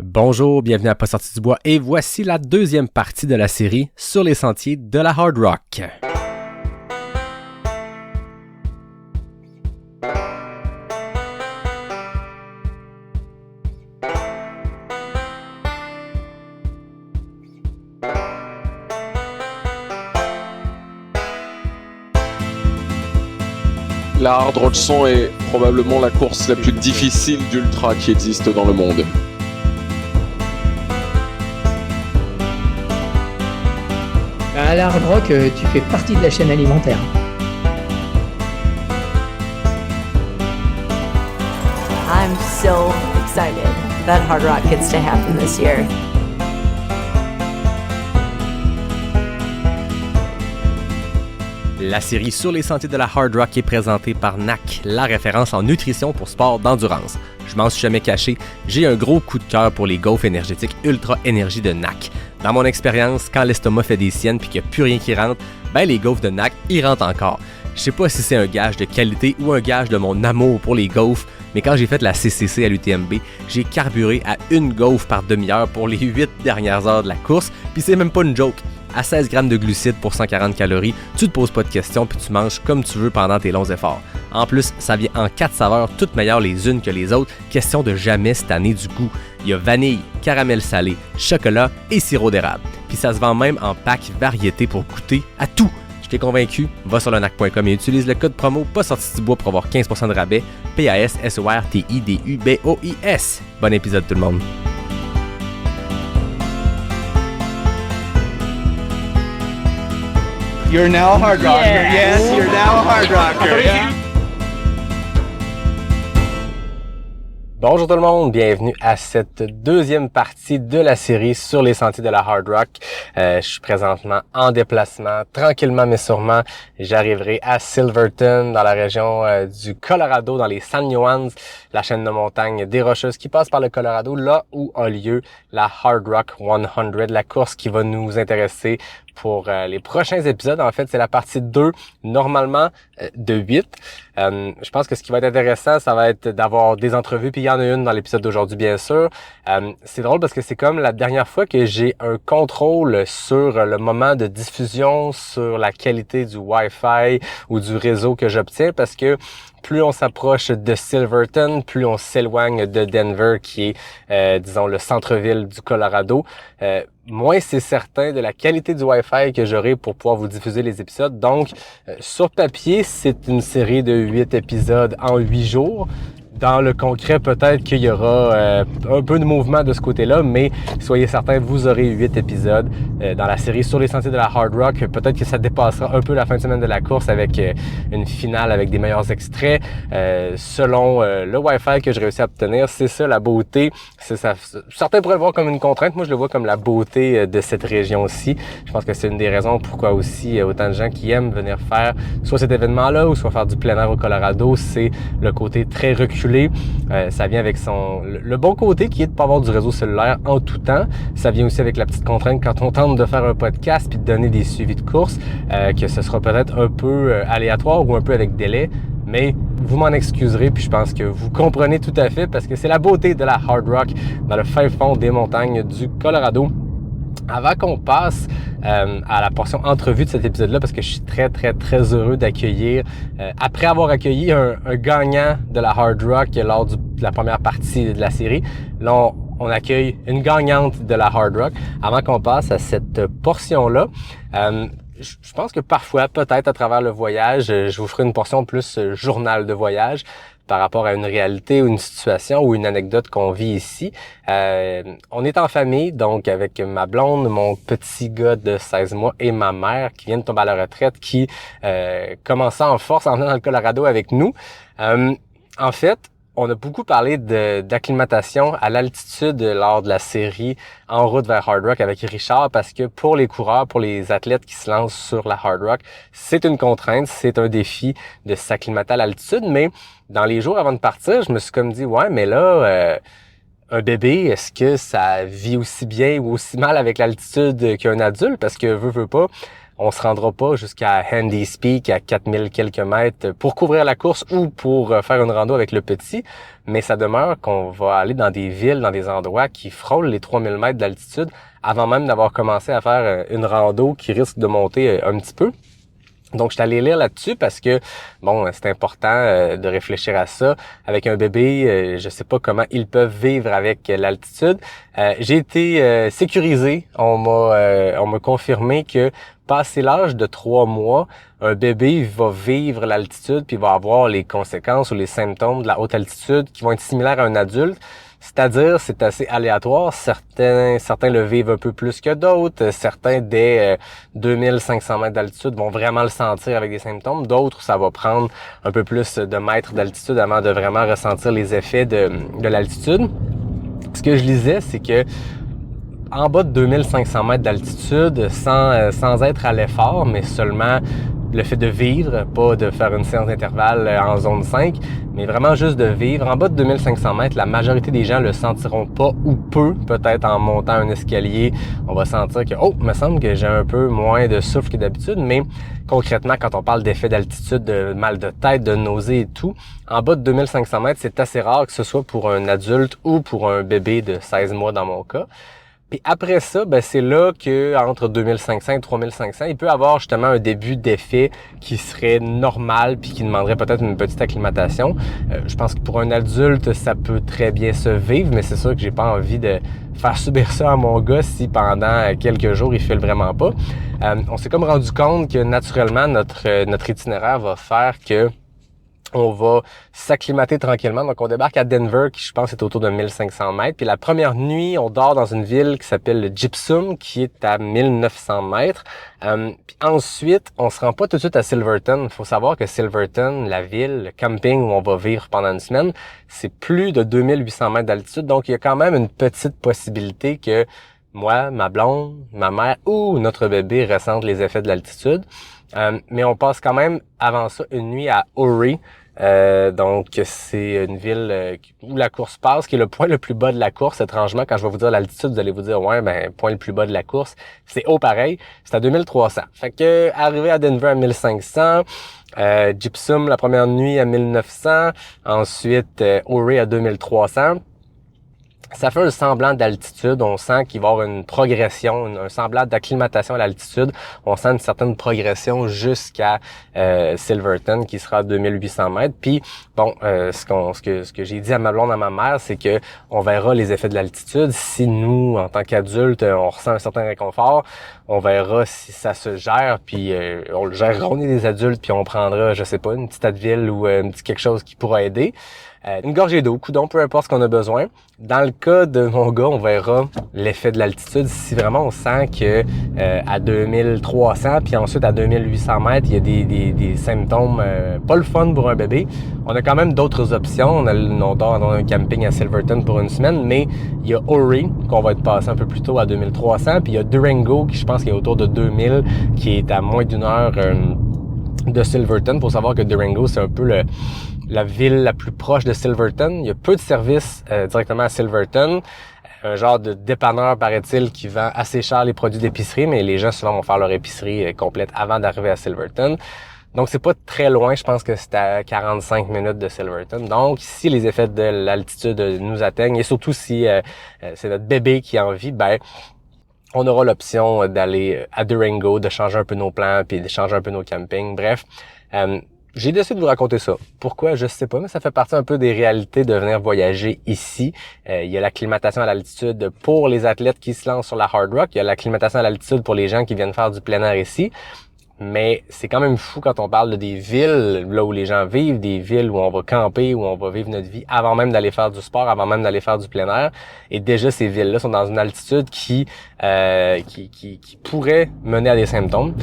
Bonjour, bienvenue à Pas sorti du bois et voici la deuxième partie de la série sur les sentiers de la hard rock. La Hard Rock 100 est probablement la course la plus difficile d'ultra qui existe dans le monde. À la Hard Rock, tu fais partie de la chaîne alimentaire. I'm so excited that Hard Rock gets to happen this year. La série sur les sentiers de la hard rock est présentée par NAC, la référence en nutrition pour sport d'endurance. Je m'en suis jamais caché, j'ai un gros coup de cœur pour les gaufres énergétiques Ultra Énergie de NAC. Dans mon expérience, quand l'estomac fait des siennes puis qu'il n'y a plus rien qui rentre, ben les gaufres de NAC, ils rentrent encore. Je sais pas si c'est un gage de qualité ou un gage de mon amour pour les gaufres, mais quand j'ai fait la CCC à l'UTMB, j'ai carburé à une gaufre par demi-heure pour les 8 dernières heures de la course, puis c'est même pas une joke. À 16 grammes de glucides pour 140 calories, tu te poses pas de questions puis tu manges comme tu veux pendant tes longs efforts. En plus, ça vient en 4 saveurs, toutes meilleures les unes que les autres, question de jamais cette année du goût. Il y a vanille, caramel salé, chocolat et sirop d'érable. Puis ça se vend même en pack variété pour goûter à tout. Je t'ai convaincu? Va sur le nac.com et utilise le code promo pas sorti du bois pour avoir 15% de rabais. PASSORTIDUBOIS. Bon épisode tout le monde. You're now a hard rocker. Yes, you're now a hard rocker. Yeah. Bonjour tout le monde, bienvenue à cette deuxième partie de la série sur les sentiers de la hard rock. Je suis présentement en déplacement, tranquillement mais sûrement. J'arriverai à Silverton, dans la région du Colorado, dans les San Juans, la chaîne de montagne des Rocheuses qui passe par le Colorado, là où a lieu la Hard Rock 100, la course qui va nous intéresser pour les prochains épisodes. En fait, c'est la partie 2, normalement de 8. Je pense que ce qui va être intéressant, ça va être d'avoir des entrevues, puis il y en a une dans l'épisode d'aujourd'hui, bien sûr. C'est drôle parce que c'est comme la dernière fois que j'ai un contrôle sur le moment de diffusion, sur la qualité du Wi-Fi ou du réseau que j'obtiens, parce que plus on s'approche de Silverton, plus on s'éloigne de Denver, qui est, disons, le centre-ville du Colorado. Moins c'est certain de la qualité du Wi-Fi que j'aurai pour pouvoir vous diffuser les épisodes. Donc, sur papier, c'est une série de 8 épisodes en 8 jours. Dans le concret, peut-être qu'il y aura un peu de mouvement de ce côté-là, mais soyez certains, vous aurez 8 épisodes dans la série sur les sentiers de la hard rock. Peut-être que ça dépassera un peu la fin de semaine de la course avec une finale avec des meilleurs extraits. Selon le Wi-Fi que j'ai réussi à obtenir, c'est ça la beauté. C'est ça. Certains pourraient le voir comme une contrainte. Moi, je le vois comme la beauté de cette région-ci. Je pense que c'est une des raisons pourquoi aussi il y a autant de gens qui aiment venir faire soit cet événement-là ou soit faire du plein air au Colorado. C'est le côté très reculé. Ça vient avec le bon côté qui est de pas avoir du réseau cellulaire en tout temps. Ça vient aussi avec la petite contrainte quand on tente de faire un podcast puis de donner des suivis de course, que ce sera peut-être un peu aléatoire ou un peu avec délai. Mais vous m'en excuserez, puis je pense que vous comprenez tout à fait parce que c'est la beauté de la hard rock dans le fin fond des montagnes du Colorado. Avant qu'on passe à la portion entrevue de cet épisode-là, parce que je suis très, très, très heureux d'accueillir, après avoir accueilli un gagnant de la Hard Rock lors de la première partie de la série, là, on accueille une gagnante de la Hard Rock. Avant qu'on passe à cette portion-là, je pense que parfois, peut-être à travers le voyage, je vous ferai une portion plus journal de voyage par rapport à une réalité ou une situation ou une anecdote qu'on vit ici. On est en famille, donc avec ma blonde, mon petit gars de 16 mois et ma mère qui vient de tomber à la retraite, qui commençait en force en venant dans le Colorado avec nous. En fait, on a beaucoup parlé d'acclimatation à l'altitude lors de la série En route vers Hard Rock avec Richard, parce que pour les coureurs, pour les athlètes qui se lancent sur la Hard Rock, c'est une contrainte, c'est un défi de s'acclimater à l'altitude. Mais dans les jours avant de partir, je me suis comme dit, ouais, mais là, un bébé, est-ce que ça vit aussi bien ou aussi mal avec l'altitude qu'un adulte? Parce que veut pas, on se rendra pas jusqu'à Handy's Peak à 4000 quelques mètres pour couvrir la course ou pour faire une rando avec le petit, mais ça demeure qu'on va aller dans des villes, dans des endroits qui frôlent les 3000 mètres d'altitude avant même d'avoir commencé à faire une rando qui risque de monter un petit peu. Donc, je suis allé lire là-dessus parce que, bon, c'est important de réfléchir à ça. Avec un bébé, je sais pas comment ils peuvent vivre avec l'altitude. J'ai été sécurisé. On m'a confirmé que, passé l'âge de 3 mois, un bébé va vivre l'altitude puis va avoir les conséquences ou les symptômes de la haute altitude qui vont être similaires à un adulte. C'est-à-dire, c'est assez aléatoire. Certains le vivent un peu plus que d'autres. Certains, dès 2500 mètres d'altitude, vont vraiment le sentir avec des symptômes. D'autres, ça va prendre un peu plus de mètres d'altitude avant de vraiment ressentir les effets de l'altitude. Ce que je lisais, c'est que en bas de 2500 mètres d'altitude, sans être à l'effort, mais seulement le fait de vivre, pas de faire une séance d'intervalle en zone 5, mais vraiment juste de vivre. En bas de 2500 mètres, la majorité des gens le sentiront pas ou peu. Peut-être en montant un escalier, on va sentir que, oh, il me semble que j'ai un peu moins de souffle que d'habitude, mais concrètement, quand on parle d'effet d'altitude, de mal de tête, de nausée et tout, en bas de 2500 mètres, c'est assez rare que ce soit pour un adulte ou pour un bébé de 16 mois dans mon cas. Puis après ça, ben c'est là que entre 2500 et 3500, il peut avoir justement un début d'effet qui serait normal puis qui demanderait peut-être une petite acclimatation. Je pense que pour un adulte, ça peut très bien se vivre, mais c'est sûr que j'ai pas envie de faire subir ça à mon gars si pendant quelques jours il file vraiment pas. On s'est comme rendu compte que naturellement notre itinéraire va faire que on va s'acclimater tranquillement. Donc, on débarque à Denver, qui, je pense, est autour de 1500 mètres. Puis la première nuit, on dort dans une ville qui s'appelle Gypsum, qui est à 1900 mètres. Puis ensuite, on se rend pas tout de suite à Silverton. Il faut savoir que Silverton, la ville, le camping où on va vivre pendant une semaine, c'est plus de 2800 mètres d'altitude. Donc, il y a quand même une petite possibilité que moi, ma blonde, ma mère ou notre bébé ressentent les effets de l'altitude. Mais on passe quand même, avant ça, une nuit à Ouray. Donc, c'est une ville où la course passe, qui est le point le plus bas de la course. Étrangement, quand je vais vous dire l'altitude, vous allez vous dire, ouais, ben, point le plus bas de la course. C'est haut pareil. C'est à 2300. Fait que, arrivé à Denver à 1500, Gypsum, la première nuit à 1900, ensuite, Ouray à 2300. Ça fait un semblant d'altitude, on sent qu'il va y avoir une progression, un semblant d'acclimatation à l'altitude. On sent une certaine progression jusqu'à Silverton, qui sera à 2800 mètres. Puis, bon, ce que j'ai dit à ma blonde, à ma mère, c'est que on verra les effets de l'altitude. Si nous, en tant qu'adultes, on ressent un certain réconfort, on verra si ça se gère, puis on le gère. On est des adultes, puis on prendra, je sais pas, une petite Advil ou un petit quelque chose qui pourra aider. Une gorgée d'eau, coudon, peu importe ce qu'on a besoin. Dans le cas de mon gars, on verra l'effet de l'altitude. Si vraiment on sent que à 2300 puis ensuite à 2800 mètres, il y a des symptômes pas le fun pour un bébé, on a quand même d'autres options. On dort dans un camping à Silverton pour une semaine, mais il y a Ouray, qu'on va être passé un peu plus tôt à 2300, puis il y a Durango, qui je pense qu'il est autour de 2000, qui est à moins d'une heure de Silverton. Pour savoir que Durango, c'est un peu la ville la plus proche de Silverton. Il y a peu de services directement à Silverton. Un genre de dépanneur, paraît-il, qui vend assez cher les produits d'épicerie, mais les gens souvent vont faire leur épicerie complète avant d'arriver à Silverton. Donc, c'est pas très loin. Je pense que c'est à 45 minutes de Silverton. Donc, si les effets de l'altitude nous atteignent, et surtout si c'est notre bébé qui en vit, ben on aura l'option d'aller à Durango, de changer un peu nos plans, puis de changer un peu nos campings. Bref, j'ai décidé de vous raconter ça. Pourquoi? Je sais pas, mais ça fait partie un peu des réalités de venir voyager ici. Il y a l'acclimatation à l'altitude pour les athlètes qui se lancent sur la Hard Rock. Il y a l'acclimatation à l'altitude pour les gens qui viennent faire du plein air ici. Mais c'est quand même fou quand on parle de des villes, là où les gens vivent, des villes où on va camper, où on va vivre notre vie avant même d'aller faire du sport, avant même d'aller faire du plein air. Et déjà, ces villes-là sont dans une altitude qui pourrait mener à des symptômes.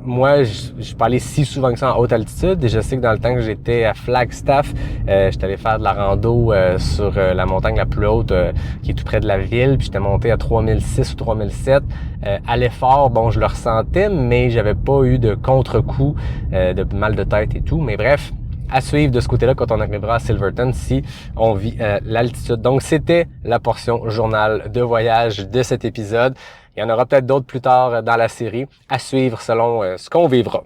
Moi, je peux aller si souvent que ça en haute altitude. Et je sais que dans le temps que j'étais à Flagstaff, j'étais allé faire de la rando sur la montagne la plus haute qui est tout près de la ville. Puis j'étais monté à 3006 ou 3007. À l'effort, bon, je le ressentais, mais j'avais pas eu de contre-coup, de mal de tête et tout. Mais bref, à suivre de ce côté-là quand on arrivera à Silverton si on vit l'altitude. Donc, c'était la portion journal de voyage de cet épisode. Il y en aura peut-être d'autres plus tard dans la série à suivre selon ce qu'on vivra.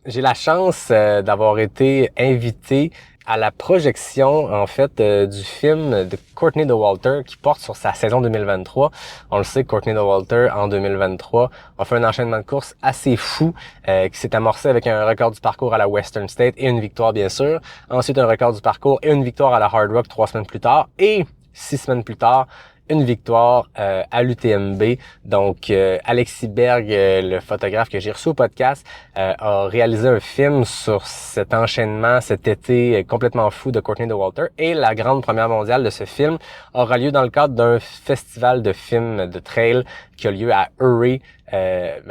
J'ai la chance d'avoir été invité à la projection, en fait, du film de Courtney Dauwalter qui porte sur sa saison 2023. On le sait, Courtney Dauwalter, en 2023, a fait un enchaînement de courses assez fou qui s'est amorcé avec un record du parcours à la Western State et une victoire, bien sûr. Ensuite, un record du parcours et une victoire à la Hard Rock 3 semaines plus tard. Et 6 semaines plus tard, une victoire à l'UTMB. Donc, Alexis Berg, le photographe que j'ai reçu au podcast, a réalisé un film sur cet enchaînement, cet été complètement fou de Courtney Dauwalter. Et la grande première mondiale de ce film aura lieu dans le cadre d'un festival de films de trail qui a lieu à Ouray.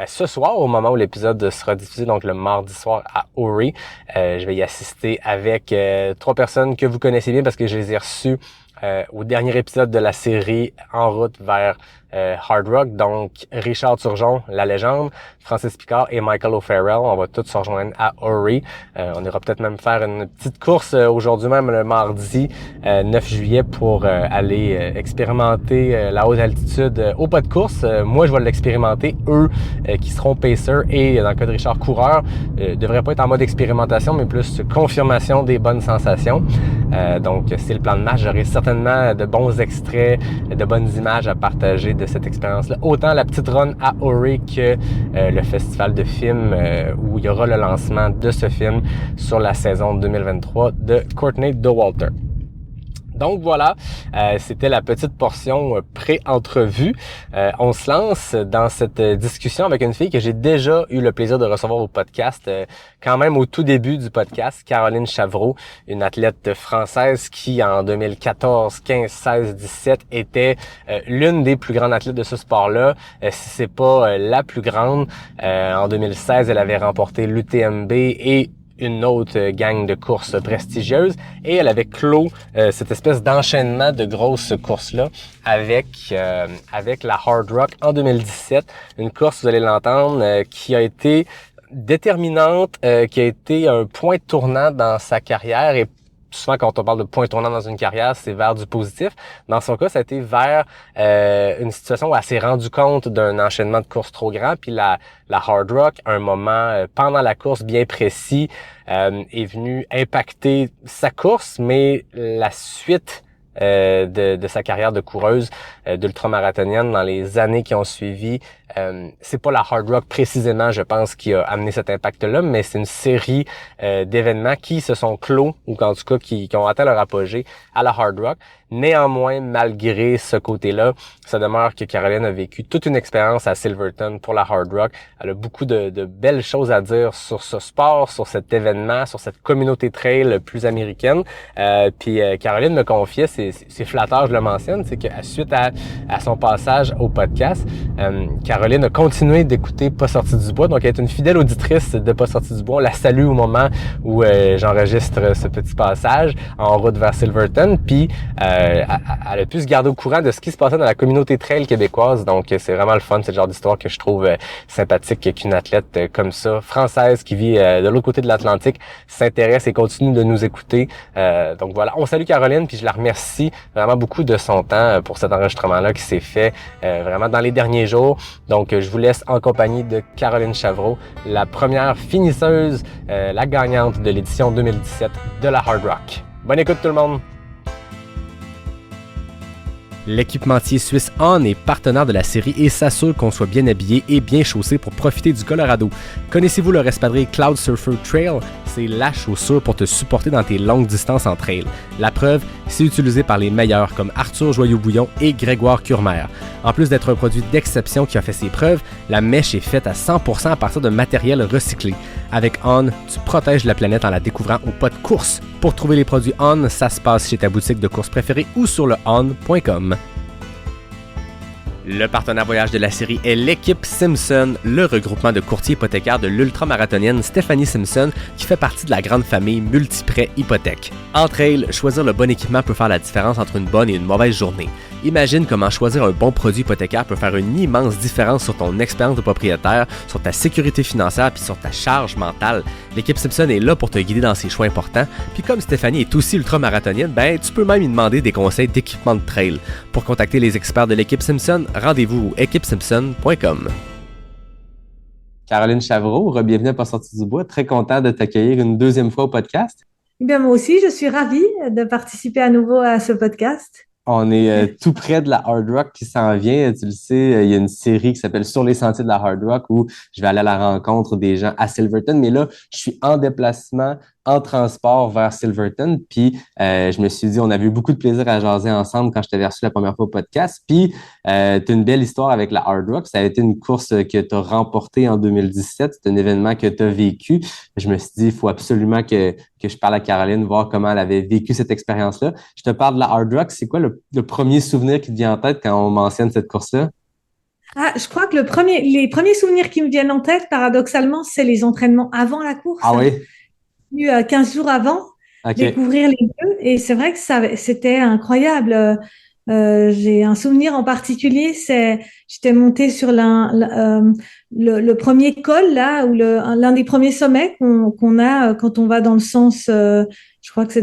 Ce soir, au moment où l'épisode sera diffusé, donc le mardi soir à Ouray, je vais y assister avec 3 personnes que vous connaissez bien parce que je les ai reçues au dernier épisode de la série En route vers Hard Rock. Donc, Richard Turgeon, la légende, Francis Picard et Michael O'Farrell. On va tous se rejoindre à Ouray. On ira peut-être même faire une petite course aujourd'hui même, le mardi 9 juillet pour aller expérimenter la haute altitude au pas de course. Moi, je vais l'expérimenter. Eux, qui seront pacers et, dans le cas de Richard, coureurs, devraient pas être en mode expérimentation, mais plus confirmation des bonnes sensations. Donc, c'est le plan de match. J'aurai certainement de bons extraits, de bonnes images à partager de cette expérience-là. Autant la petite run à Ouray que le festival de films où il y aura le lancement de ce film sur la saison 2023 de Courtney Dauwalter. Donc voilà, c'était la petite portion pré-entrevue. On se lance dans cette discussion avec une fille que j'ai déjà eu le plaisir de recevoir au podcast, quand même au tout début du podcast, Caroline Chavreau, une athlète française qui en 2014, 15, 16, 17 était l'une des plus grandes athlètes de ce sport-là, si c'est pas la plus grande. En 2016, elle avait remporté l'UTMB et une autre gang de courses prestigieuses et elle avait clos cette espèce d'enchaînement de grosses courses-là avec la Hard Rock en 2017. Une course, vous allez l'entendre, qui a été déterminante, qui a été un point tournant dans sa carrière et souvent, quand on parle de point tournant dans une carrière, c'est vers du positif. Dans son cas, ça a été vers une situation où elle s'est rendue compte d'un enchaînement de courses trop grand. Puis la Hard Rock, un moment pendant la course bien précis, est venu impacter sa course, mais la suite de sa carrière de coureuse d'ultramarathonienne dans les années qui ont suivi. C'est pas la Hard Rock précisément, je pense, qui a amené cet impact-là, mais c'est une série d'événements qui se sont clos, ou en tout cas qui ont atteint leur apogée à la Hard Rock. Néanmoins, malgré ce côté-là, ça demeure que Caroline a vécu toute une expérience à Silverton pour la Hard Rock. Elle a beaucoup de belles choses à dire sur ce sport, sur cet événement, sur cette communauté trail plus américaine. Puis Caroline me confiait, c'est flatteur, je le mentionne, c'est qu'à suite à son passage au podcast, Caroline a continué d'écouter Pas sorti du bois, donc elle est une fidèle auditrice de Pas sorti du bois. On la salue au moment où j'enregistre ce petit passage en route vers Silverton, puis elle a pu se garder au courant de ce qui se passait dans la communauté trail québécoise, donc c'est vraiment le fun, c'est le genre d'histoire que je trouve sympathique qu'une athlète comme ça, française, qui vit de l'autre côté de l'Atlantique, s'intéresse et continue de nous écouter. Donc voilà, on salue Caroline, puis je la remercie vraiment beaucoup de son temps pour cet enregistrement-là qui s'est fait vraiment dans les derniers jours. Donc, je vous laisse en compagnie de Caroline Chavreau, la première finisseuse, la gagnante de l'édition 2017 de la Hard Rock. Bonne écoute tout le monde! L'équipementier suisse On est partenaire de la série et s'assure qu'on soit bien habillé et bien chaussé pour profiter du Colorado. Connaissez-vous leur espadrille Cloud Surfer Trail? C'est la chaussure pour te supporter dans tes longues distances en trail. La preuve, c'est utilisé par les meilleurs comme Arthur Joyeux-Bouillon et Grégoire Curmer. En plus d'être un produit d'exception qui a fait ses preuves, la mèche est faite à 100% à partir de matériel recyclé. Avec On, tu protèges la planète en la découvrant au pas de course. Pour trouver les produits On, ça se passe chez ta boutique de course préférée ou sur le on.com. Le partenaire voyage de la série est l'équipe Simpson, le regroupement de courtiers hypothécaires de l'ultramarathonienne Stephanie Simpson qui fait partie de la grande famille Multiprêt Hypothèque. Entre elles, choisir le bon équipement peut faire la différence entre une bonne et une mauvaise journée. Imagine comment choisir un bon produit hypothécaire peut faire une immense différence sur ton expérience de propriétaire, sur ta sécurité financière puis sur ta charge mentale. L'équipe Simpson est là pour te guider dans ces choix importants. Puis comme Stéphanie est aussi ultramarathonienne, tu peux même lui demander des conseils d'équipement de trail. Pour contacter les experts de l'équipe Simpson, rendez-vous au équipesimpson.com. Caroline Chavreau, bienvenue à Pas sorti du bois. Très content de t'accueillir une deuxième fois au podcast. Eh bien, moi aussi, je suis ravie de participer à nouveau à ce podcast. On est tout près de la Hard Rock qui s'en vient. Tu le sais, il y a une série qui s'appelle Sur les sentiers de la Hard Rock où je vais aller à la rencontre des gens à Silverton. Mais là, je suis en déplacement, en transport vers Silverton. Puis, je me suis dit, on avait eu beaucoup de plaisir à jaser ensemble quand je t'avais reçu la première fois au podcast. Puis, tu as une belle histoire avec la Hard Rock. Ça a été une course que tu as remportée en 2017. C'est un événement que tu as vécu. Je me suis dit, il faut absolument que je parle à Caroline, voir comment elle avait vécu cette expérience-là. Je te parle de la Hard Rock. C'est quoi le premier souvenir qui te vient en tête quand on mentionne cette course-là? Ah, je crois que les premiers souvenirs qui me viennent en tête, paradoxalement, c'est les entraînements avant la course. Ah oui? 15 jours avant, découvrir les lieux. Et c'est vrai que c'était incroyable. J'ai un souvenir en particulier, j'étais montée sur le premier col là, ou l'un des premiers sommets qu'on a quand on va dans le sens, je crois que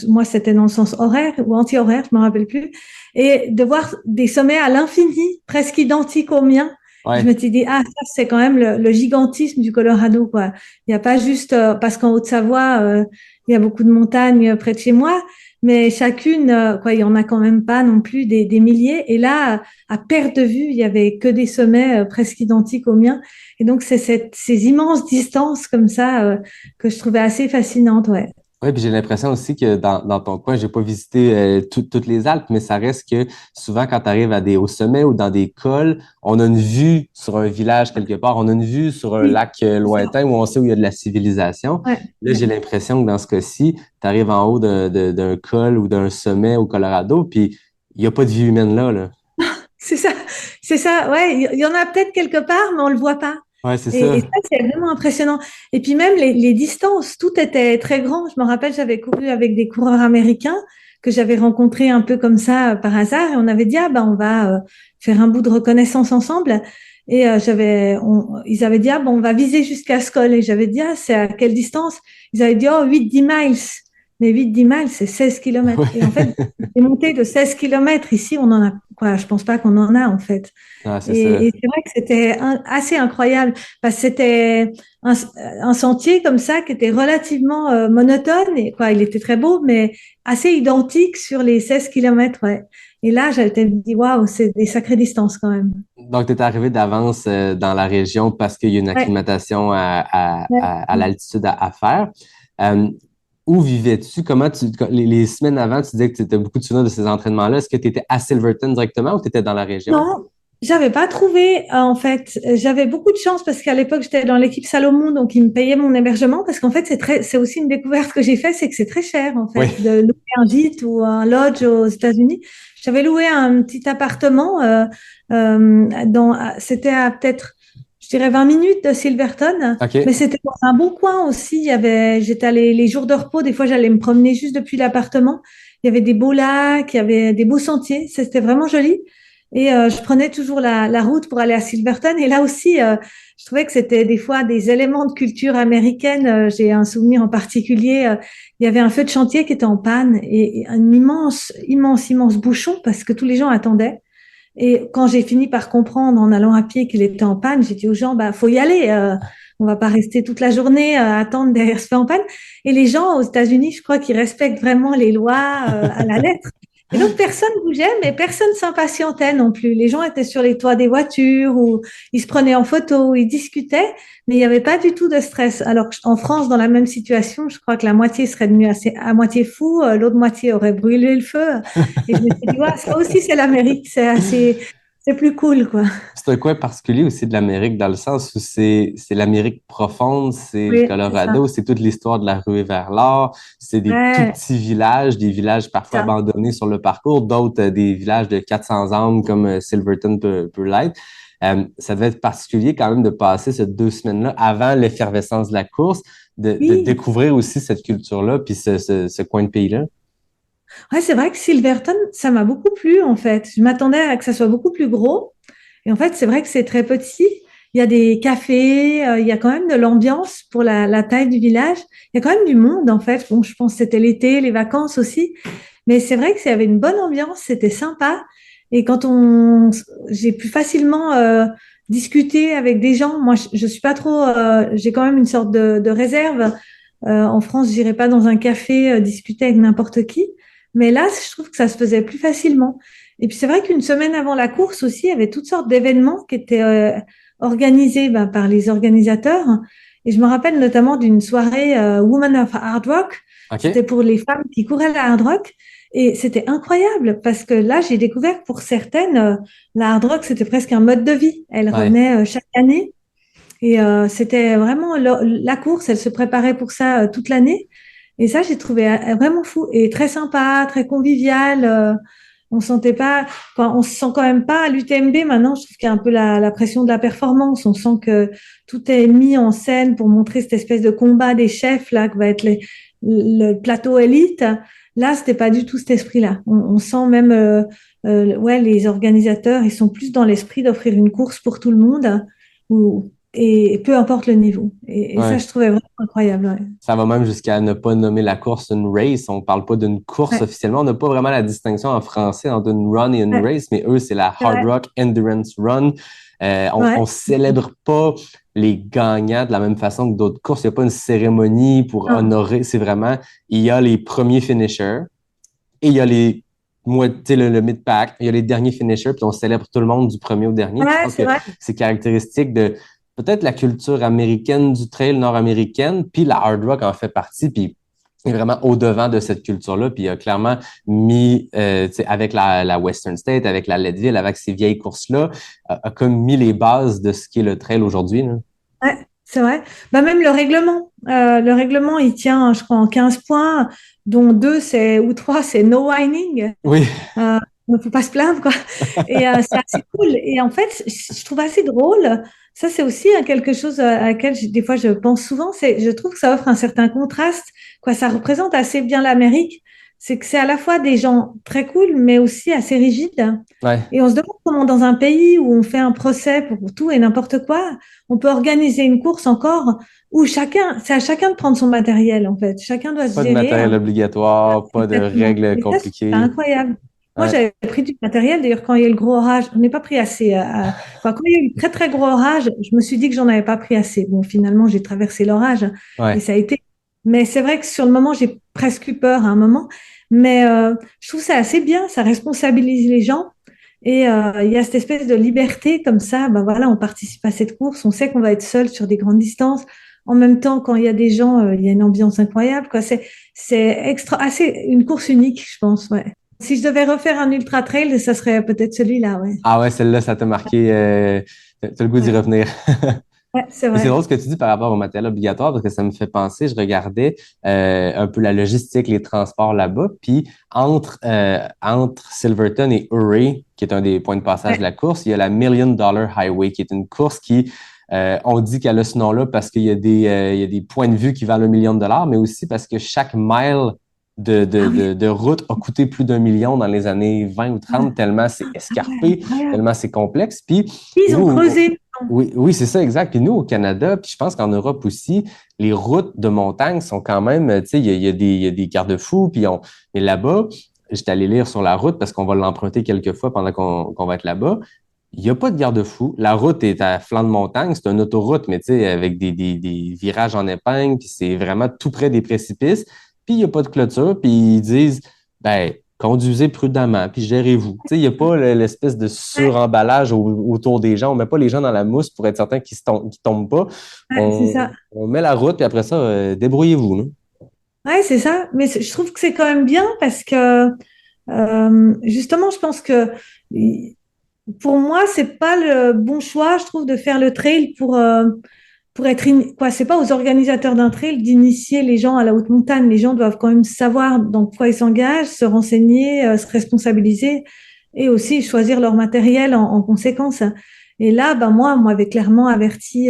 moi c'était dans le sens horaire ou anti-horaire, je me rappelle plus, et de voir des sommets à l'infini, presque identiques aux miens. Ouais. Je me suis dit, ça c'est quand même le gigantisme du Colorado, quoi. Il n'y a pas juste, parce qu'en Haute-Savoie, il y a beaucoup de montagnes près de chez moi, mais chacune, il y en a quand même pas non plus des milliers. Et là, à perte de vue, il y avait que des sommets presque identiques aux miens. Et donc, c'est ces immenses distances comme ça que je trouvais assez fascinantes, ouais. Oui, puis j'ai l'impression aussi que dans ton coin, j'ai pas visité toutes les Alpes, mais ça reste que souvent quand tu arrives à des hauts sommets ou dans des cols, on a une vue sur un village quelque part, on a une vue sur un lac lointain où on sait où il y a de la civilisation. Ouais. Là, j'ai l'impression que dans ce cas-ci, tu arrives en haut d'un col ou d'un sommet au Colorado, puis il y a pas de vie humaine là. C'est ça, ouais, il y en a peut-être quelque part, mais on le voit pas. Ouais, c'est ça. Et ça, c'est vraiment impressionnant. Et puis même les distances, tout était très grand. Je me rappelle, j'avais couru avec des coureurs américains que j'avais rencontrés un peu comme ça par hasard, et on avait dit on va faire un bout de reconnaissance ensemble. Et ils avaient dit on va viser jusqu'à ce col. Et j'avais dit c'est à quelle distance? Ils avaient dit 8-10 miles. Mais 8-10 miles, c'est 16 km. Ouais. Et en fait, des montées de 16 km ici, on en a, je pense pas qu'on en a, en fait. Et c'est vrai que c'était assez incroyable, parce que c'était un sentier comme ça qui était relativement monotone, et il était très beau, mais assez identique sur les 16 km, ouais. Et là, j'étais dit, waouh, c'est des sacrées distances quand même. Donc, tu es arrivé d'avance dans la région parce qu'il y a une acclimatation à l'altitude à faire. Où vivais-tu? Comment les semaines avant, tu disais que tu as beaucoup de souvenirs de ces entraînements-là. Est-ce que tu étais à Silverton directement ou tu étais dans la région? Non, j'avais pas trouvé, en fait. J'avais beaucoup de chance parce qu'à l'époque, j'étais dans l'équipe Salomon, donc ils me payaient mon hébergement, parce qu'en fait, c'est aussi une découverte que j'ai faite, c'est que c'est très cher, en fait, de louer un gîte ou un lodge aux États-Unis. J'avais loué un petit appartement, c'était à peut-être, je dirais 20 minutes de Silverton, mais c'était dans un bon coin aussi. J'étais allée les jours de repos, des fois j'allais me promener juste depuis l'appartement. Il y avait des beaux lacs, il y avait des beaux sentiers, c'était vraiment joli. Et je prenais toujours la route pour aller à Silverton. Et là aussi, je trouvais que c'était des fois des éléments de culture américaine. J'ai un souvenir en particulier. Il y avait un feu de chantier qui était en panne et un immense bouchon parce que tous les gens attendaient. Et quand j'ai fini par comprendre en allant à pied qu'il était en panne, j'ai dit aux gens, faut y aller. On va pas rester toute la journée à attendre derrière ce feu en panne. Et les gens aux États-Unis, je crois qu'ils respectent vraiment les lois à la lettre. Et donc, personne bougeait, mais personne s'impatientait non plus. Les gens étaient sur les toits des voitures ou ils se prenaient en photo, ou ils discutaient, mais il n'y avait pas du tout de stress. Alors qu'en France, dans la même situation, je crois que la moitié serait devenue à moitié fou, l'autre moitié aurait brûlé le feu. Et je me suis dit, ça aussi, c'est l'Amérique. C'est assez c'est plus cool, quoi. C'est un coin particulier aussi de l'Amérique, dans le sens où c'est l'Amérique profonde, c'est le Oui, c'est ça. Colorado, c'est toute l'histoire de la ruée vers l'or, c'est des tout Ouais, petits villages, des villages parfois ça. abandonnés sur le parcours, d'autres des villages de 400 âmes comme Silverton peut l'être. Ça devait être particulier quand même de passer ces 2 semaines-là avant l'effervescence de la course, de Oui. découvrir aussi cette culture-là, puis ce coin de pays-là. Ouais, c'est vrai que Silverton, ça m'a beaucoup plu, en fait. Je m'attendais à que ça soit beaucoup plus gros. Et en fait, c'est vrai que c'est très petit. Il y a des cafés, il y a quand même de l'ambiance pour la taille du village. Il y a quand même du monde, en fait. Bon, je pense que c'était l'été, les vacances aussi. Mais c'est vrai que ça avait une bonne ambiance, c'était sympa. Et j'ai pu facilement discuter avec des gens. Moi, je suis pas trop, j'ai quand même une sorte de réserve. En France, j'irai pas dans un café discuter avec n'importe qui. Mais là, je trouve que ça se faisait plus facilement. Et puis c'est vrai qu'une semaine avant la course aussi, il y avait toutes sortes d'événements qui étaient organisés par les organisateurs. Et je me rappelle notamment d'une soirée Women of Hard Rock. OK? C'était pour les femmes qui couraient la hard rock. Et c'était incroyable parce que là, j'ai découvert que pour certaines, la hard rock, c'était presque un mode de vie. Elles Ouais. revenaient chaque année. Et c'était vraiment la course, elle se préparait pour ça toute l'année. Et ça, j'ai trouvé vraiment fou et très sympa, très convivial. On sentait pas, enfin, on se sent quand même pas à l'UTMB maintenant. Je trouve qu'il y a un peu la pression de la performance. On sent que tout est mis en scène pour montrer cette espèce de combat des chefs là, que va être le plateau élite. Là, c'était pas du tout cet esprit-là. On sent même, ouais, les organisateurs, ils sont plus dans l'esprit d'offrir une course pour tout le monde, et peu importe le niveau. Et ça, Ouais. je trouvais vraiment incroyable. Ouais. Ça va même jusqu'à ne pas nommer la course une race. On parle pas d'une course Ouais, officiellement. On n'a pas vraiment la distinction en français entre une run et une ouais, race, mais eux, c'est la c'est Hard vrai. Rock Endurance Run. On Ouais, célèbre pas les gagnants de la même façon que d'autres courses. Il n'y a pas une cérémonie pour non, honorer. C'est vraiment, il y a les premiers finishers et il y a le mid-pack, il y a les derniers finishers, puis on célèbre tout le monde du premier au dernier. Puis je ouais, pense c'est que vrai. c'est caractéristique de peut-être la culture américaine du trail nord-américaine, puis la hard rock en fait partie, puis il est vraiment au-devant de cette culture-là, puis il a clairement mis, avec la Western State, avec la Leadville, avec ces vieilles courses-là, a comme mis les bases de ce qui est le trail aujourd'hui, là. Ouais, c'est vrai. Bah, même le règlement, il tient, je crois, en 15 points, dont ou 3, c'est no whining. Oui, Il ne faut pas se plaindre, quoi. Et c'est assez cool. Et en fait, je trouve assez drôle. Ça, c'est aussi quelque chose à laquelle des fois je pense souvent. Je trouve que ça offre un certain contraste, quoi. Ça représente assez bien l'Amérique. C'est que c'est à la fois des gens très cool, mais aussi assez rigides. ouais. Et on se demande comment, dans un pays où on fait un procès pour tout et n'importe quoi, on peut organiser une course encore où c'est à chacun de prendre son matériel, en fait. Chacun doit se Pas de gérer, matériel hein. obligatoire, pas de Complètement. règles Et ça, c'est compliquées. incroyable. Moi, Ouais, j'avais pris du matériel. D'ailleurs, quand il y a eu le gros orage, je n'ai pas pris assez. Enfin, quand il y a eu le très, très gros orage, je me suis dit que j'en avais pas pris assez. Bon, finalement, j'ai traversé l'orage et ouais. ça a été. Mais c'est vrai que sur le moment, j'ai presque eu peur à un moment. Mais je trouve ça assez bien. Ça responsabilise les gens. Et il y a cette espèce de liberté comme ça. Ben voilà, on participe à cette course. On sait qu'on va être seul sur des grandes distances. En même temps, quand il y a des gens, il y a une ambiance incroyable, quoi. Assez une course unique, je pense. Ouais. Si je devais refaire un ultra trail, ça serait peut-être celui-là, ouais. Ah ouais, celle-là, ça t'a marqué, t'as le goût d'y Ouais, revenir. ouais, c'est Mais c'est vrai. drôle ce que tu dis par rapport au matériel obligatoire parce que ça me fait penser, je regardais un peu la logistique, les transports là-bas, puis entre Silverton et Uray, qui est un des points de passage de Ouais, la course, il y a la Million Dollar Highway, qui est une course qui, on dit qu'elle a ce nom-là parce qu'il y a il y a des points de vue qui valent 1 million de dollars, mais aussi parce que chaque mile ah oui, de route a coûté plus d'1 million dans les années 20 ou ah 30, tellement c'est ouais, escarpé, incroyable. tellement c'est complexe. Puis Ils ont nous, creusé. oui, oui, c'est ça, exact. Puis nous, au Canada, puis je pense qu'en Europe aussi, les routes de montagne sont quand même, tu sais, il y a des garde-fous, mais là-bas, j'étais allé lire sur la route parce qu'on va l'emprunter quelques fois pendant qu'on va être là-bas. Il n'y a pas de garde-fou. La route est à flanc de montagne, c'est une autoroute, mais tu sais, avec des virages en épingle, puis c'est vraiment tout près des précipices. Puis il n'y a pas de clôture, puis ils disent, ben, conduisez prudemment, puis gérez-vous. Tu sais, il n'y a pas l'espèce de Ouais, suremballage autour des gens. On met pas les gens dans la mousse pour être certain qu'ils tombent pas. ouais, c'est ça. On met la route, puis après ça, débrouillez-vous, là. Ouais, c'est ça. Mais je trouve que c'est quand même bien parce que justement, je pense que pour moi, c'est pas le bon choix, je trouve, de faire le trail pour être quoi. C'est pas aux organisateurs d'un trail d'initier les gens à la haute montagne. Les gens doivent quand même savoir dans quoi ils s'engagent, se renseigner, se responsabiliser et aussi choisir leur matériel en conséquence. Et là, ben moi, on m'avait clairement averti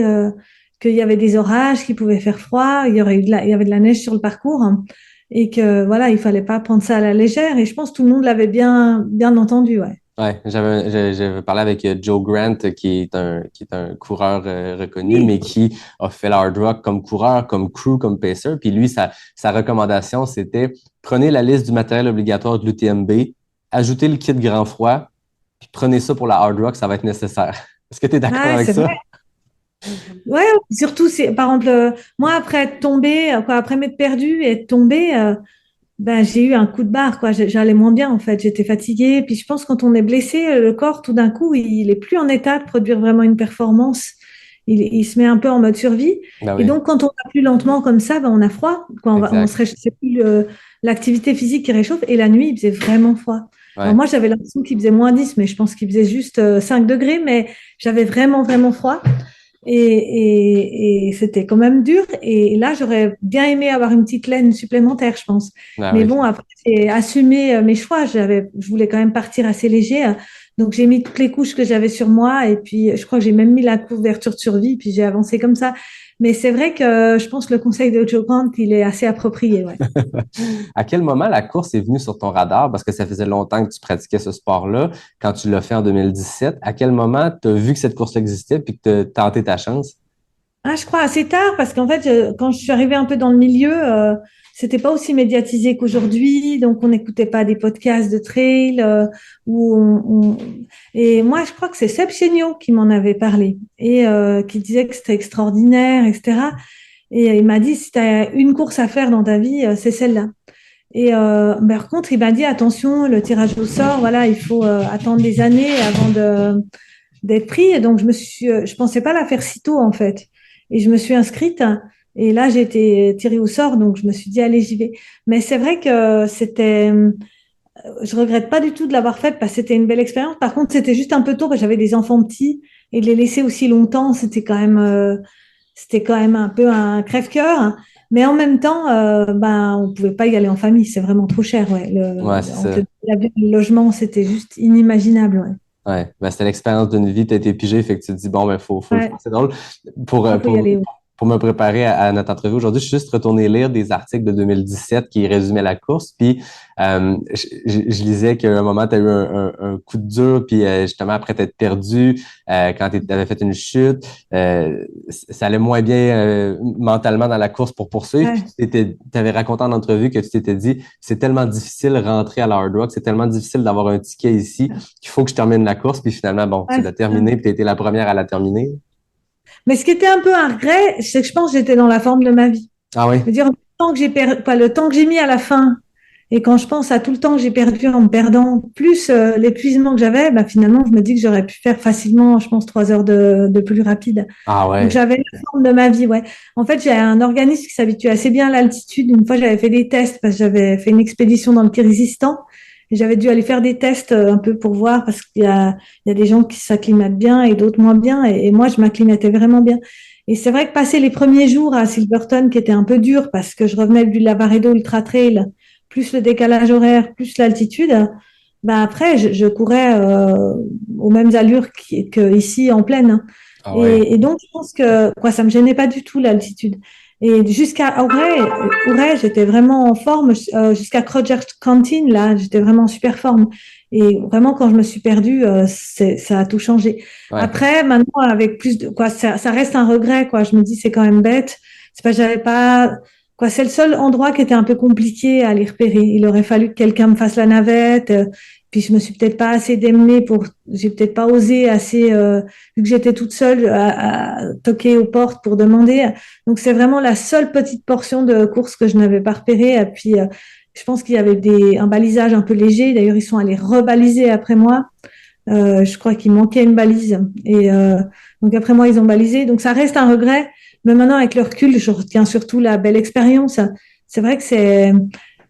qu'il y avait des orages, qu'il pouvait faire froid, il y avait de la neige sur le parcours, hein, et que voilà, il fallait pas prendre ça à la légère. Et je pense que tout le monde l'avait bien entendu, ouais. Ouais, j'avais parlé avec Joe Grant, qui est un coureur reconnu, Oui. mais qui a fait l'hard rock comme coureur, comme crew, comme pacer. Puis lui, sa recommandation, c'était prenez la liste du matériel obligatoire de l'UTMB, ajoutez le kit grand froid, puis prenez ça pour la hard rock, ça va être nécessaire. Est-ce que tu es d'accord Ouais, avec c'est ça? vrai. Ouais, surtout, par exemple, moi, après être tombée, quoi, après m'être perdue et être tombée, ben, j'ai eu un coup de barre, quoi. J'allais moins bien, en fait. J'étais fatiguée. Puis je pense que quand on est blessé, le corps, tout d'un coup, il est plus en état de produire vraiment une performance. Il se met un peu en mode survie. Ben Et oui, donc, quand on va plus lentement comme ça, ben, on a froid, quoi. exact. C'est plus l'activité physique qui réchauffe. Et la nuit, il faisait vraiment froid. Alors Ouais. moi, j'avais l'impression qu'il faisait -10, mais je pense qu'il faisait juste 5 degrés, mais j'avais vraiment froid. Et c'était quand même dur. Et là, j'aurais bien aimé avoir une petite laine supplémentaire, je pense. Ah Mais oui. bon, après, j'ai assumé mes choix. Je voulais quand même partir assez léger. Donc, j'ai mis toutes les couches que j'avais sur moi. Et puis, je crois que j'ai même mis la couverture de survie. Puis, j'ai avancé comme ça. Mais c'est vrai que je pense que le conseil de Joe Grant, il est assez approprié. Ouais. À quel moment la course est venue sur ton radar? Parce que ça faisait longtemps que tu pratiquais ce sport-là. Quand tu l'as fait en 2017, à quel moment tu as vu que cette course existait et que tu as tenté ta chance? Ah, je crois assez tard parce qu'en fait, quand je suis arrivée un peu dans le milieu, c'était pas aussi médiatisé qu'aujourd'hui, donc on n'écoutait pas des podcasts de trail et moi, je crois que c'est Seb Chéniaud qui m'en avait parlé et qui disait que c'était extraordinaire, etc. Et il m'a dit si tu as une course à faire dans ta vie, c'est celle-là. Et par contre, il m'a dit attention, le tirage au sort, voilà, il faut attendre des années avant d'être pris. Et donc, je pensais pas la faire si tôt, en fait. Et je me suis inscrite. Et là, j'ai été tirée au sort. Donc, je me suis dit, allez, j'y vais. Mais c'est vrai que je regrette pas du tout de l'avoir faite parce que c'était une belle expérience. Par contre, c'était juste un peu tôt parce que j'avais des enfants petits et de les laisser aussi longtemps, c'était quand même un peu un crève-cœur. Mais en même temps, ben, on pouvait pas y aller en famille. C'est vraiment trop cher, ouais. Ouais, c'est Entre ça. l'avion et le logement, c'était juste inimaginable, ouais. Ouais, ben, c'était l'expérience d'une vie, t'as été pigé, fait que tu te dis, bon, ben, faut le Ouais, faire. C'est drôle. Pour, il faut y aller. Ouais. pour me préparer à notre entrevue aujourd'hui, je suis juste retourné lire des articles de 2017 qui résumaient la course, puis je lisais qu'à un moment, tu as eu un coup de dur, puis justement, après t'être perdu, quand tu avais fait une chute, ça allait moins bien mentalement dans la course pour poursuivre, Ouais. puis tu avais raconté en entrevue que tu t'étais dit, c'est tellement difficile de rentrer à la Hard Rock, c'est tellement difficile d'avoir un ticket ici, qu'il faut que je termine la course, puis finalement, bon, tu Ouais, l'as c'est ça. terminé, puis tu as été la première à la terminer. Mais ce qui était un peu un regret, c'est que je pense que j'étais dans la forme de ma vie. Ah oui? Je veux dire, le temps que j'ai mis à la fin, et quand je pense à tout le temps que j'ai perdu en me perdant, plus l'épuisement que j'avais, bah, finalement, je me dis que j'aurais pu faire facilement, je pense, 3 heures de plus rapide. Ah Donc, ouais. j'avais la forme de ma vie, ouais. En fait, j'ai un organisme qui s'habitue assez bien à l'altitude. Une fois, j'avais fait des tests parce que j'avais fait une expédition dans le Kirghizistan. Et j'avais dû aller faire des tests un peu pour voir parce qu'il y a des gens qui s'acclimatent bien et d'autres moins bien. Et moi, je m'acclimatais vraiment bien. Et c'est vrai que passer les premiers jours à Silverton, qui était un peu dur parce que je revenais du Lavaredo Ultra Trail, plus le décalage horaire, plus l'altitude, ben après, je courais aux mêmes allures que ici en plaine, hein. Ah ouais. Et donc, je pense que quoi, ça me gênait pas du tout l'altitude. Et jusqu'à Auray, j'étais vraiment en forme. Jusqu'à Crogers Canteen, là, j'étais vraiment en super forme. Et vraiment, quand je me suis perdue, ça a tout changé. Ouais. Après, maintenant, avec plus de quoi, ça reste un regret, quoi. Je me dis, c'est quand même bête. C'est pas, j'avais pas, quoi, c'est le seul endroit qui était un peu compliqué à aller repérer. Il aurait fallu que quelqu'un me fasse la navette. Puis je me suis peut-être pas assez démenée j'ai peut-être pas osé assez, vu que j'étais toute seule à toquer aux portes pour demander. Donc c'est vraiment la seule petite portion de course que je n'avais pas repérée. Et puis je pense qu'il y avait un balisage un peu léger. D'ailleurs ils sont allés rebaliser après moi. Je crois qu'il manquait une balise. Et donc après moi ils ont balisé. Donc ça reste un regret. Mais maintenant avec le recul, je retiens surtout la belle expérience. C'est vrai que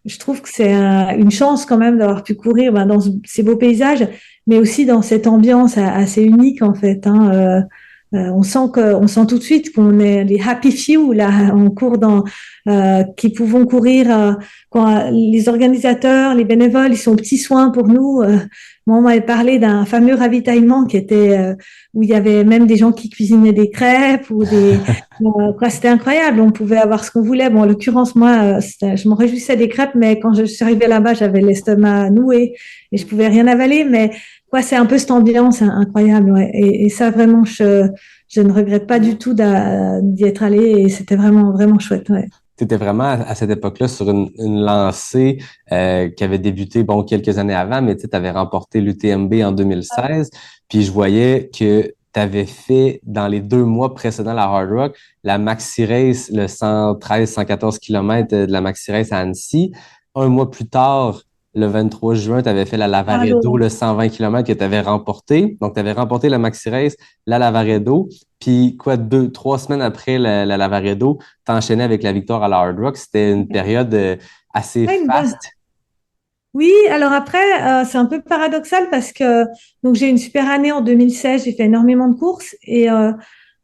je trouve que c'est une chance quand même d'avoir pu courir dans ces beaux paysages. mais aussi dans cette ambiance assez unique en fait. On sent tout de suite qu'on est les happy few là, on court qui pouvons courir quand les organisateurs, les bénévoles, ils sont aux petits soins pour nous. Moi, on m'avait parlé d'un fameux ravitaillement qui était où il y avait même des gens qui cuisinaient des crêpes ou c'était incroyable. On pouvait avoir ce qu'on voulait. Bon, en l'occurrence, moi, je m'en réjouissais des crêpes, mais quand je suis arrivée là-bas, j'avais l'estomac noué et je pouvais rien avaler. Mais c'est un peu cette ambiance incroyable. Ouais. Et ça, vraiment, je ne regrette pas du tout d'y être allée et c'était vraiment, vraiment chouette. Ouais. Tu étais vraiment à cette époque-là sur une lancée qui avait débuté quelques années avant, mais tu avais remporté l'UTMB en 2016. Puis je voyais que tu avais fait dans les 2 mois précédents la Hard Rock, la Maxi Race, le 113-114 km de la Maxi Race à Annecy. 1 mois plus tard, le 23 juin, tu avais fait la Lavaredo, le 120 km que tu avais remporté. Donc, tu avais remporté la Maxi Race, la Lavaredo. Puis, 2-3 semaines après la Lavaredo, tu enchaînais avec la victoire à la Hard Rock. C'était une période assez faste. Oui, alors après, c'est un peu paradoxal parce que donc j'ai une super année en 2016, j'ai fait énormément de courses et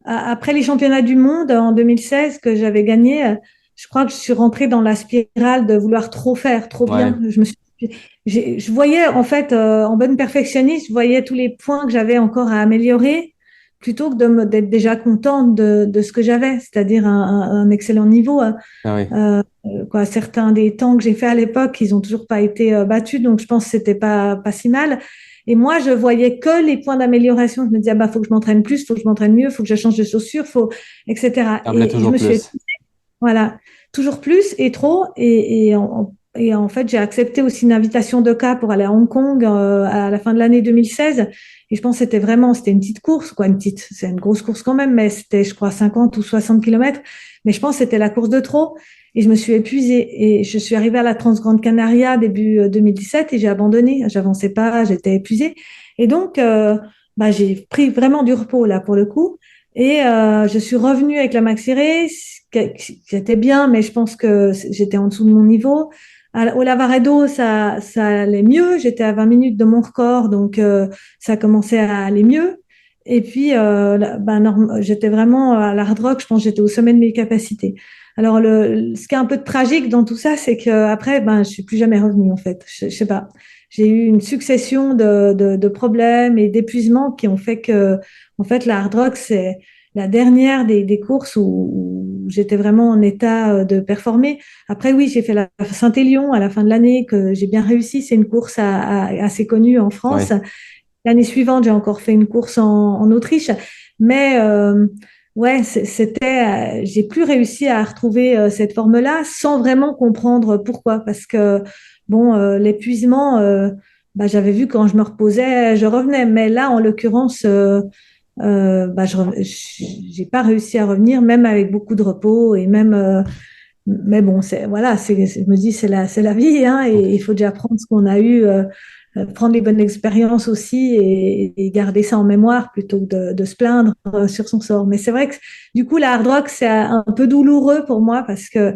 après les championnats du monde en 2016 que j'avais gagné, je crois que je suis rentrée dans la spirale de vouloir trop faire, trop bien. Je voyais en fait en bonne perfectionniste, je voyais tous les points que j'avais encore à améliorer plutôt que d'être déjà contente de ce que j'avais, c'est-à-dire un excellent niveau. Certains des temps que j'ai fait à l'époque, ils ont toujours pas été battus, donc je pense que c'était pas si mal. Et moi, je voyais que les points d'amélioration. Je me disais, faut que je m'entraîne plus, faut que je m'entraîne mieux, faut que je change de chaussures, etc. Et je me suis voilà, toujours plus et trop. Et en fait, j'ai accepté aussi une invitation de cas pour aller à Hong Kong à la fin de l'année 2016. Et je pense que c'était une petite course, c'est une grosse course quand même, mais c'était, je crois, 50 ou 60 kilomètres. Mais je pense que c'était la course de trop. Et je me suis épuisée. Et je suis arrivée à la Transgrande Canaria début 2017 et j'ai abandonné. J'avançais pas, j'étais épuisée. Et donc, j'ai pris vraiment du repos là pour le coup. Et je suis revenue avec la Maxi Race, j'étais bien, mais je pense que j'étais en dessous de mon niveau. Au Lavaredo, ça allait mieux. J'étais à 20 minutes de mon record, donc ça commençait à aller mieux. Et puis, j'étais vraiment à la Hard Rock. Je pense que j'étais au sommet de mes capacités. Alors, ce qui est un peu tragique dans tout ça, c'est que après, je suis plus jamais revenue en fait. Je sais pas. J'ai eu une succession de problèmes et d'épuisements qui ont fait que, en fait, la Hard Rock, c'est la dernière des courses où j'étais vraiment en état de performer. Après, oui, j'ai fait la Saint-Élion à la fin de l'année que j'ai bien réussi. C'est une course assez connue en France. Ouais. L'année suivante, j'ai encore fait une course en Autriche. Mais j'ai plus réussi à retrouver cette forme-là sans vraiment comprendre pourquoi. Parce que, l'épuisement, j'avais vu quand je me reposais, je revenais. Mais là, en l'occurrence, j'ai pas réussi à revenir, même avec beaucoup de repos et même. Mais bon, je me dis, c'est la vie, hein, et il faut déjà prendre ce qu'on a eu, prendre les bonnes expériences aussi et garder ça en mémoire plutôt que de se plaindre sur son sort. Mais c'est vrai que du coup, la Hard Rock, c'est un peu douloureux pour moi parce que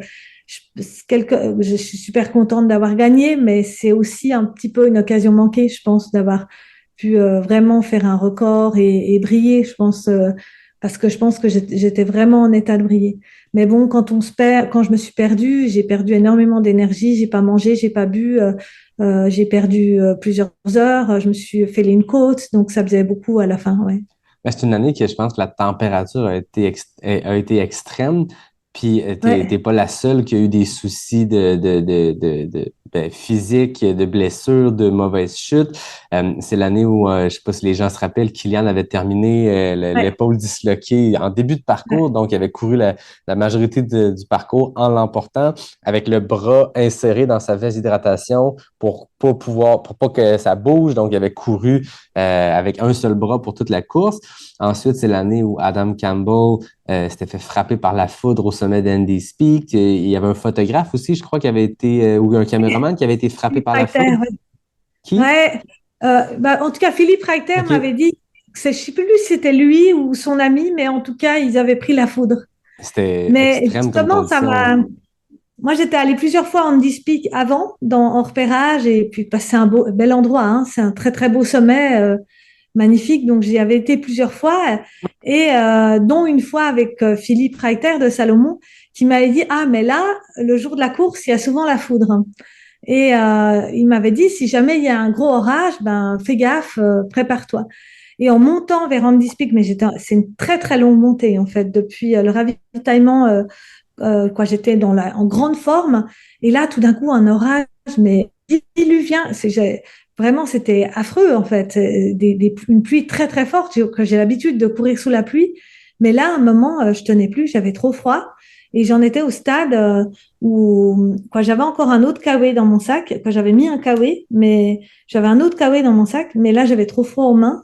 je suis super contente d'avoir gagné, mais c'est aussi un petit peu une occasion manquée, je pense, d'avoir pu vraiment faire un record et briller, je pense, parce que je pense que j'étais vraiment en état de briller. Mais bon, quand je me suis perdue, j'ai perdu énormément d'énergie, j'ai pas mangé, j'ai pas bu, j'ai perdu plusieurs heures, je me suis fait une côte, donc ça faisait beaucoup à la fin, ouais. C'est une année que je pense que la température a été extrême. Puis, t'es pas la seule qui a eu des soucis physiques, de blessures, de mauvaises chutes. C'est l'année où, je sais pas si les gens se rappellent, Kylian avait terminé l'épaule disloquée en début de parcours. Donc, il avait couru la majorité du parcours en l'emportant avec le bras inséré dans sa veste d'hydratation pour pas que ça bouge. Donc, il avait couru avec un seul bras pour toute la course. Ensuite, c'est l'année où Adam Campbell s'était fait frapper par la foudre au sommet d'Andy's Peak. Il y avait un photographe aussi, je crois, qui avait été, ou un caméraman qui avait été frappé par la foudre. Ouais. Qui? Ouais. En tout cas, Philippe Reiter m'avait dit, je ne sais plus si c'était lui ou son ami, mais en tout cas, ils avaient pris la foudre. C'était mais extrême justement, comme condition. moi, j'étais allée plusieurs fois en Andy Peak avant, en repérage, et puis c'est un bel endroit, hein, c'est un très très beau sommet, magnifique. Donc j'y avais été plusieurs fois, et dont une fois avec Philippe Reiter de Salomon, qui m'avait dit mais là, le jour de la course, il y a souvent la foudre. Et il m'avait dit si jamais il y a un gros orage, fais gaffe, prépare-toi. Et en montant vers Andy Peak, mais c'est une très très longue montée en fait depuis le ravitaillement. J'étais en grande forme, et là tout d'un coup un orage mais diluvien, vraiment c'était affreux en fait, une pluie très très forte, que j'ai l'habitude de courir sous la pluie, mais là à un moment je tenais plus, j'avais trop froid, et j'en étais au stade où j'avais encore un autre kawaii dans mon sac, j'avais mis un kawaii, mais j'avais un autre kawaii dans mon sac, mais là j'avais trop froid aux mains,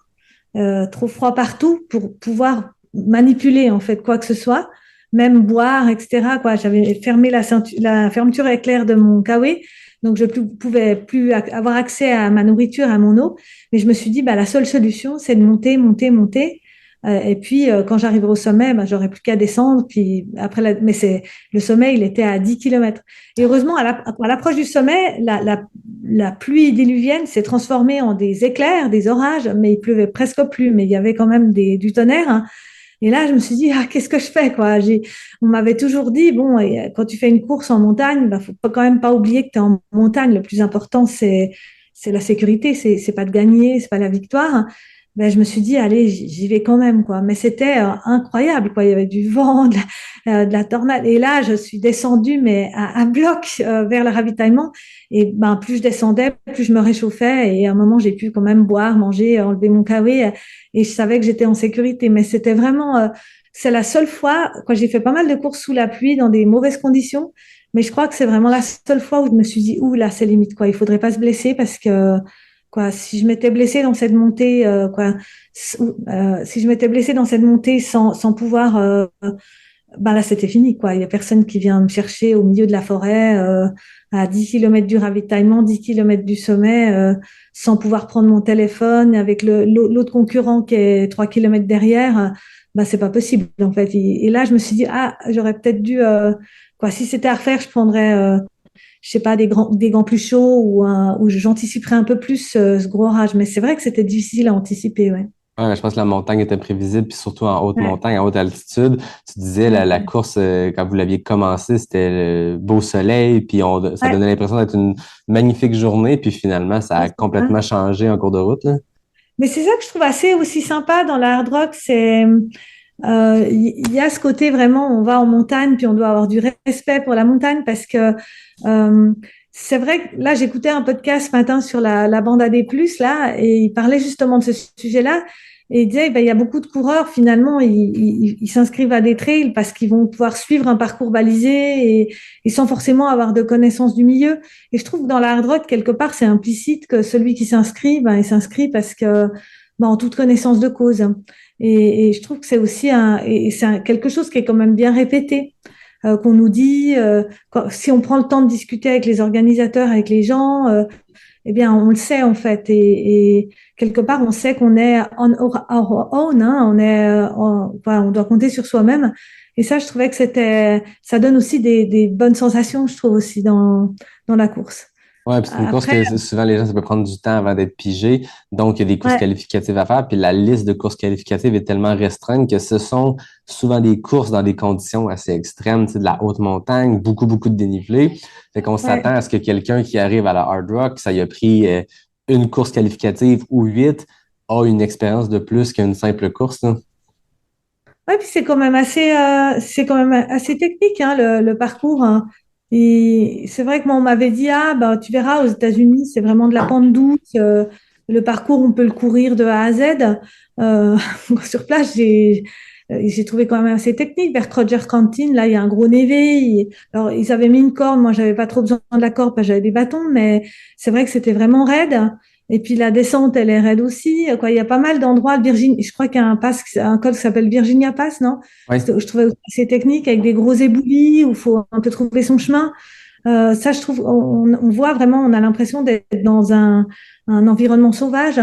trop froid partout pour pouvoir manipuler en fait quoi que ce soit, même boire, etc. J'avais fermé la fermeture éclair de mon kawaii, donc je pouvais plus avoir accès à ma nourriture, à mon eau. Mais je me suis dit, la seule solution, c'est de monter, monter, monter. Et puis, quand j'arriverai au sommet, j'aurais plus qu'à descendre. Puis après, le sommet, il était à 10 km. Et heureusement, à l'approche du sommet, la pluie diluvienne s'est transformée en des éclairs, des orages, mais il pleuvait presque plus. Mais il y avait quand même du tonnerre, hein. Et là, je me suis dit, qu'est-ce que je fais, quoi? On m'avait toujours dit, bon, quand tu fais une course en montagne, faut quand même pas oublier que tu es en montagne. Le plus important, c'est la sécurité, c'est pas de gagner, c'est pas la victoire. Je me suis dit, allez, j'y vais quand même, quoi. Mais c'était incroyable, quoi. Il y avait du vent, de la tornade. Et là, je suis descendue, mais à bloc vers le ravitaillement. Et plus je descendais, plus je me réchauffais. Et à un moment, j'ai pu quand même boire, manger, enlever mon kawaii. Et je savais que j'étais en sécurité. Mais c'était vraiment, c'est la seule fois, j'ai fait pas mal de courses sous la pluie, dans des mauvaises conditions. Mais je crois que c'est vraiment la seule fois où je me suis dit, là, c'est limite, quoi. Il faudrait pas se blesser parce que, si je m'étais blessée dans cette montée, si je m'étais blessée dans cette montée sans pouvoir, là c'était fini, quoi. Il y a personne qui vient me chercher au milieu de la forêt, à 10 km du ravitaillement, 10 km du sommet, sans pouvoir prendre mon téléphone avec l'autre concurrent qui est 3 km derrière. C'est pas possible, en fait. Et là, je me suis dit, j'aurais peut-être dû, si c'était à refaire, je prendrais, je sais pas, des gants plus chauds, ou j'anticiperais un peu plus ce gros orage. Mais c'est vrai que c'était difficile à anticiper, ouais. Ouais, je pense que la montagne était prévisible, puis surtout en haute montagne, en haute altitude. Tu disais, la course, quand vous l'aviez commencé, c'était le beau soleil, puis ça donnait l'impression d'être une magnifique journée, puis finalement, ça a complètement changé en cours de route, là. Mais c'est ça que je trouve assez aussi sympa dans la hard rock, c'est il y a ce côté vraiment, on va en montagne, puis on doit avoir du respect pour la montagne, parce que c'est vrai que là, j'écoutais un podcast ce matin sur la bande AD+, là, et il parlait justement de ce sujet-là, et il disait, il y a beaucoup de coureurs, finalement, ils s'inscrivent à des trails parce qu'ils vont pouvoir suivre un parcours balisé, et sans forcément avoir de connaissance du milieu. Et je trouve que dans la hard rock, quelque part, c'est implicite que celui qui s'inscrit, il s'inscrit parce que, en toute connaissance de cause. Et je trouve que c'est aussi quelque chose qui est quand même bien répété, qu'on nous dit, si on prend le temps de discuter avec les organisateurs, avec les gens, on le sait en fait, et quelque part on sait qu'on est on our own, hein, on doit compter sur soi-même. Et ça, je trouvais que ça donne aussi des bonnes sensations, je trouve, aussi dans la course. Ouais, puis c'est une course que souvent les gens, ça peut prendre du temps avant d'être pigé. Donc, il y a des courses qualificatives à faire. Puis la liste de courses qualificatives est tellement restreinte que ce sont souvent des courses dans des conditions assez extrêmes, de la haute montagne, beaucoup, beaucoup de dénivelé. Fait qu'on s'attend à ce que quelqu'un qui arrive à la Hard Rock, ça y a pris une course qualificative ou 8, a une expérience de plus qu'une simple course, là. Ouais, puis c'est quand même assez technique, hein, le parcours, hein. Et c'est vrai que moi, on m'avait dit, tu verras, aux États-Unis, c'est vraiment de la pente douce. Le parcours, on peut le courir de A à Z. Sur place, j'ai trouvé quand même assez technique. Vers Rogers Canyon, là, il y a un gros névé. Alors, ils avaient mis une corde. Moi, j'avais pas trop besoin de la corde parce que j'avais des bâtons, mais c'est vrai que c'était vraiment raide. Et puis la descente, elle est raide aussi. Il y a pas mal d'endroits. Je crois qu'il y a un col qui s'appelle Virginia Pass, non? Ouais. Je trouvais assez technique, avec des gros éboulis où il faut un peu trouver son chemin. Ça, je trouve, on voit vraiment, on a l'impression d'être dans un environnement sauvage.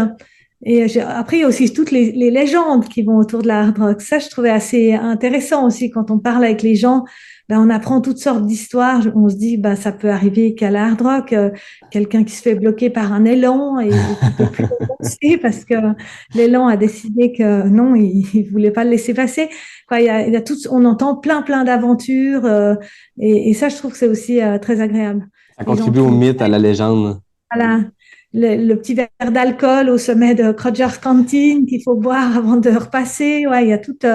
Et après, il y a aussi toutes les légendes qui vont autour de la hard rock. Ça, je trouvais assez intéressant aussi quand on parle avec les gens. on apprend toutes sortes d'histoires. On se dit, ça peut arriver qu'à la hard rock, quelqu'un qui se fait bloquer par un élan et qui peut plus avancer parce que l'élan a décidé que non, il voulait pas le laisser passer. Quoi, il y a on entend plein d'aventures et ça, je trouve que c'est aussi très agréable. Ça contribue au mythe, à la légende. Voilà. Le petit verre d'alcool au sommet de Crogers Canteen qu'il faut boire avant de repasser. Ouais, il y a toutes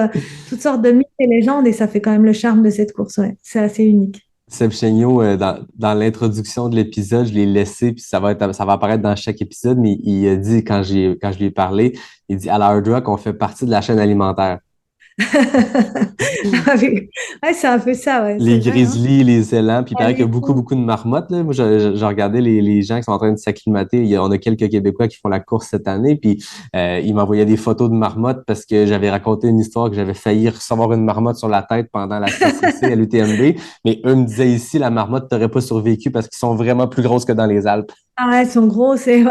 sortes de mythes et légendes et ça fait quand même le charme de cette course. Ouais, c'est assez unique. Seb Chéniaud, dans l'introduction de l'épisode, je l'ai laissé, puis ça va apparaître dans chaque épisode, mais il a dit, quand je lui ai parlé, il dit, à la Hard Rock, on fait partie de la chaîne alimentaire. Ouais, c'est un peu ça, ouais. Les C'est vrai, hein. grizzlies, les élans, puis il paraît qu'il y a beaucoup de marmottes, là. Moi, je regardais les gens qui sont en train de s'acclimater. On a quelques Québécois qui font la course cette année, puis ils m'envoyaient des photos de marmottes parce que j'avais raconté une histoire que j'avais failli recevoir une marmotte sur la tête pendant la CCC à l'UTMB, mais eux me disaient ici, la marmotte t'aurait pas survécu parce qu'ils sont vraiment plus grosses que dans les Alpes. Ah ouais, elles sont grosses, ouais.